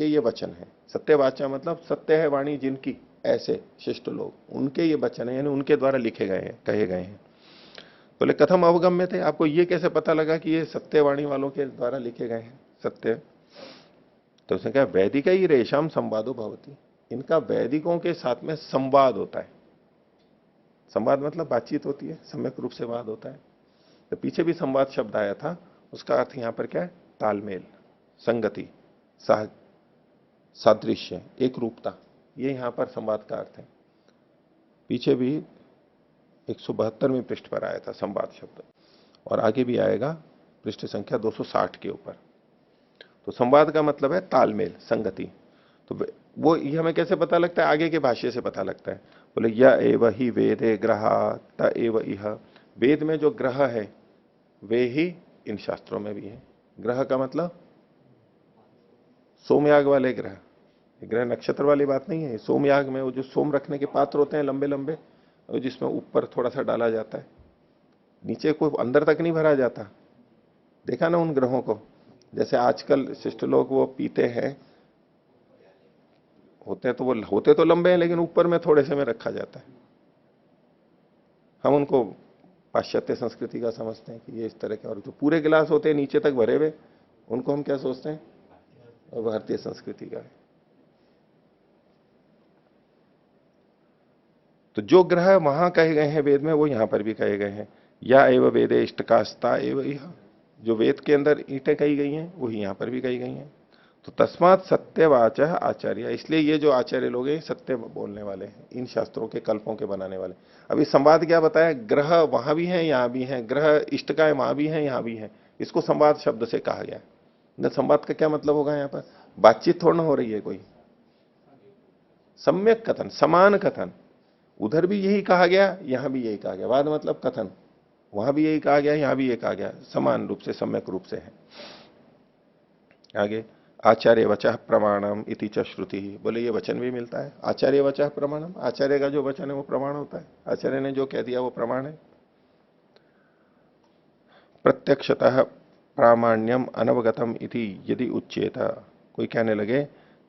ये वचन है। सत्यवाचा मतलब सत्य है वाणी जिनकी, ऐसे शिष्ट लोग, उनके ये वचन है यानी उनके द्वारा लिखे गए हैं, कहे गए हैं। बोले कथम अवगम्य थे, आपको ये कैसे पता लगा कि ये सत्यवाणी वालों के द्वारा लिखे गए हैं सत्य? तो उसने कहा वैदिका ही रेशम संवादो भवती, इनका वैदिकों के साथ में संवाद होता है। संवाद मतलब बातचीत होती है, सम्यक रूप से वाद होता है। तो पीछे भी संवाद शब्द आया था, उसका अर्थ यहां पर क्या है? तालमेल, संगति, सादृश्य, एक रूपता, ये यहां पर संवाद का अर्थ है। पीछे भी 172वें पृष्ठ पर आया था संवाद शब्द, और आगे भी आएगा पृष्ठ संख्या 260 के ऊपर। तो संवाद का मतलब है तालमेल, संगति। तो वो ये हमें कैसे पता लगता है? आगे के भाष्य से पता लगता है। बोले य एव ही वेदे ग्रहा त एव इह, वेद में जो ग्रह है वे ही इन शास्त्रों में भी है। ग्रह का मतलब सोमयाग वाले ग्रह, ग्रह नक्षत्र वाली बात नहीं है। सोमयाग में वो जो सोम रखने के पात्र होते हैं लंबे लंबे, जिसमें ऊपर थोड़ा सा डाला जाता है, नीचे कोई अंदर तक नहीं भरा जाता। देखा ना उन ग्रहों को? जैसे आजकल शिष्ट लोग वो पीते हैं, होते तो लंबे हैं लेकिन ऊपर में थोड़े से में रखा जाता है। हम उनको पाश्चात्य संस्कृति का समझते हैं कि ये इस तरह के, और जो पूरे गिलास होते हैं नीचे तक भरे हुए, उनको हम क्या सोचते हैं? और भारतीय संस्कृति का है। तो जो ग्रह वहां कहे गए हैं वेद में, वो यहां पर भी कहे गए हैं। या एव वेदे इष्टकास्ता एव इह, जो वेद के अंदर ईंटें कही गई हैं वही यहां पर भी कही गई हैं। तो तस्मात् सत्यवाच आचार्य, इसलिए ये जो आचार्य लोग हैं सत्य बोलने वाले हैं, इन शास्त्रों के कल्पों के बनाने वाले। अभी संवाद क्या बताया? ग्रह वहां भी हैं यहां भी हैं, ग्रह इष्टकाएं वहां भी हैं यहां भी हैं, इसको संवाद शब्द से कहा गया। न संवाद का क्या मतलब होगा? यहां पर बातचीत थोड़ा हो रही है कोई, सम्यक कथन, समान कथन। उधर भी यही कहा गया, यहां भी यही कहा गया। वाद मतलब कथन, वहां भी यही कहा गया, यहां भी यही कहा गया, समान रूप से, सम्यक रूप से है। आगे आचार्य वचः प्रमाणम इति च श्रुति, बोले ये वचन भी मिलता है। आचार्य वचः प्रमाणम, आचार्य का जो वचन है वो प्रमाण होता है, आचार्य ने जो कह दिया वो प्रमाण है। प्रत्यक्षतः प्रामाण्यम अनवगतम इति यदि उच्चेत, कोई कहने लगे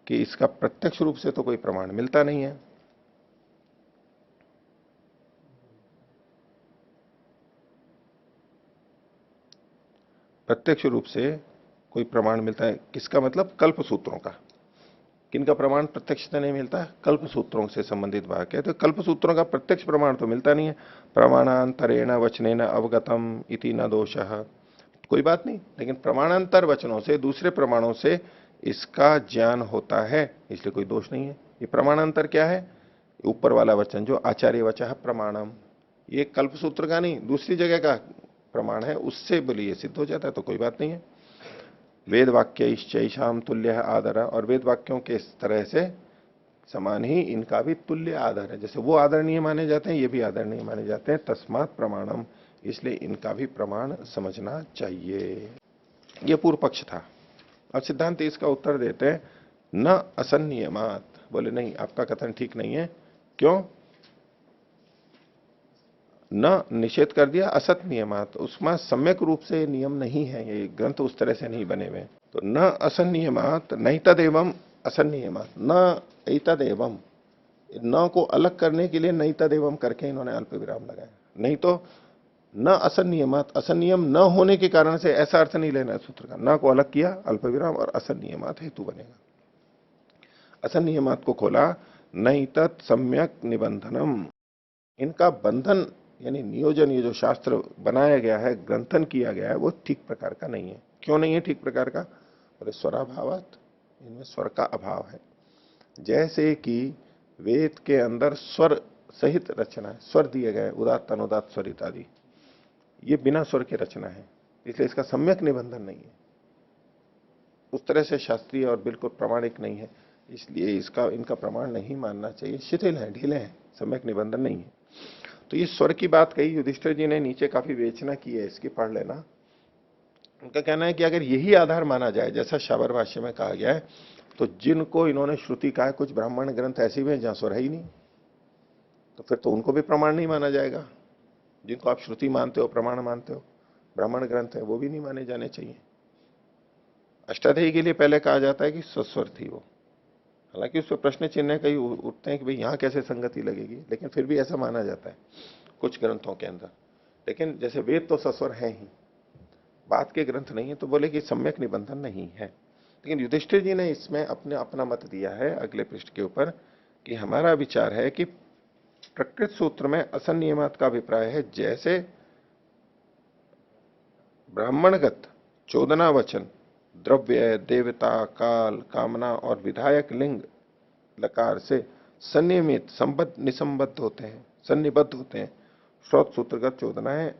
कि इसका प्रत्यक्ष रूप से तो कोई प्रमाण मिलता नहीं है, प्रत्यक्ष रूप से कोई प्रमाण मिलता है, किसका मतलब? कल्प सूत्रों का। किनका प्रमाण प्रत्यक्षता नहीं मिलता है? कल्प सूत्रों से संबंधित वाक्य है। तो कल्प सूत्रों का प्रत्यक्ष प्रमाण तो मिलता नहीं है। प्रमाणांतरेण वचनेन अवगतम इति न दोषः, कोई बात नहीं, लेकिन प्रमाणांतर वचनों से, दूसरे प्रमाणों से इसका ज्ञान होता है, इसलिए कोई दोष नहीं है। ये प्रमाणांतर क्या है? ऊपर वाला वचन जो आचार्य वचः प्रमाणम, ये कल्प सूत्र का नहीं, दूसरी जगह का प्रमाण है, उससे बोलिए सिद्ध हो जाता है, तो कोई बात नहीं है। वेद वाक्यैश्चैषाम तुल्य आदर, और वेद वाक्यों के इस तरह से समान ही इनका भी तुल्य आदर है। जैसे वो आदरणीय माने जाते हैं, ये भी आदरणीय माने जाते हैं। तस्मात् प्रमाणम, इसलिए इनका भी प्रमाण समझना चाहिए। ये पूर्व पक्ष था। अब सिद्धांत इसका उत्तर देते हैं, न असन्नियमात, बोले नहीं आपका कथन ठीक नहीं है। क्यों? न निषेध कर दिया, असत नियमात, उसमें सम्यक रूप से नियम नहीं है, ये ग्रंथ उस तरह से नहीं बने हुए। तो न असन्नियमात नहीं तदेवम असन्नियमात, न एतदेवम, न को अलग करने के लिए नहीं तदेवम करके इन्होंने अल्प विराम लगाया। नहीं तो न असंनियमात, असंनियम न होने के कारण से, ऐसा अर्थ नहीं लेना है सूत्र का। न को अलग किया, अल्पविराम, और असंनियमात हेतु बनेगा। असंनियमात को खोला, नहीं तत् सम्यक निबंधनम, इनका बंधन यानी नियोजन, ये जो शास्त्र बनाया गया है, ग्रंथन किया गया है, वो ठीक प्रकार का नहीं है। क्यों नहीं है ठीक प्रकार का? बोले स्वराभावात, इनमें स्वर का अभाव है। जैसे कि वेद के अंदर स्वर सहित रचना है, स्वर दिए गए, उदात्त अनुदात स्वर इत्यादि, ये बिना स्वर के रचना है, इसलिए इसका सम्यक निबंधन नहीं है, उस तरह से शास्त्रीय और बिल्कुल प्रामाणिक नहीं है, इसलिए इसका इनका प्रमाण नहीं मानना चाहिए। शिथिल है, ढीले हैं, सम्यक निबंधन नहीं है। तो ये स्वर की बात कही युधिष्ठिर जी ने, नीचे काफी विवेचना की है इसकी, पढ़ लेना। उनका कहना है कि अगर यही आधार माना जाए, जैसा शाबर भाष्य में कहा गया है, तो जिनको इन्होंने श्रुति कहा है, कुछ ब्राह्मण ग्रंथ ऐसे भी हैं जहां स्वर है ही नहीं, तो फिर तो उनको भी प्रमाण नहीं माना जाएगा। जिनको आप श्रुति मानते हो, प्रमाण मानते हो, ब्राह्मण ग्रंथ है, वो भी नहीं माने जाने चाहिए। अष्टाध्यायी के लिए पहले कहा जाता है कि स्वस्वर थी वो, हालांकि उस पर प्रश्न चिन्ह कई उठते हैं कि भाई यहां कैसे संगति लगेगी, लेकिन फिर भी ऐसा माना जाता है कुछ ग्रंथों के अंदर। लेकिन जैसे वेद तो सस्वर है ही, बात के ग्रंथ नहीं है, तो बोले कि सम्यक निबंधन नहीं है। लेकिन युधिष्ठिर जी ने इसमें अपना मत दिया है अगले पृष्ठ के ऊपर, कि हमारा विचार है कि प्रकृत सूत्र में असंनियमात का अभिप्राय है, जैसे ब्राह्मणगत चोदना वचन द्रव्य, देवता, काल, कामना और विधायक लिंग लकार से संनियमित, संबद्ध, निसंबद्ध होते हैं, सन्निबद्ध होते हैं। श्रोत सूत्रगत चोदना है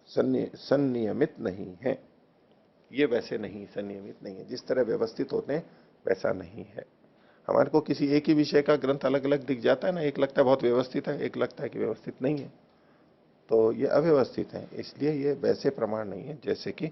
संनियमित नहीं है, ये वैसे नहीं, संनियमित नहीं है, जिस तरह व्यवस्थित होते हैं वैसा नहीं है। हमारे को किसी एक ही विषय का ग्रंथ अलग अलग दिख जाता है ना, एक लगता है बहुत व्यवस्थित है, एक लगता है कि व्यवस्थित नहीं है, तो ये अव्यवस्थित है, इसलिए ये वैसे प्रमाण नहीं है जैसे कि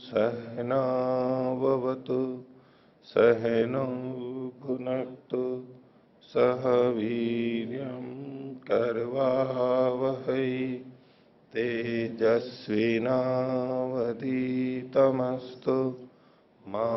सहनावतु सहनौ भुनक्तु सह वीर्यं करवावहै तेजस्विनावधीतमस्तु मा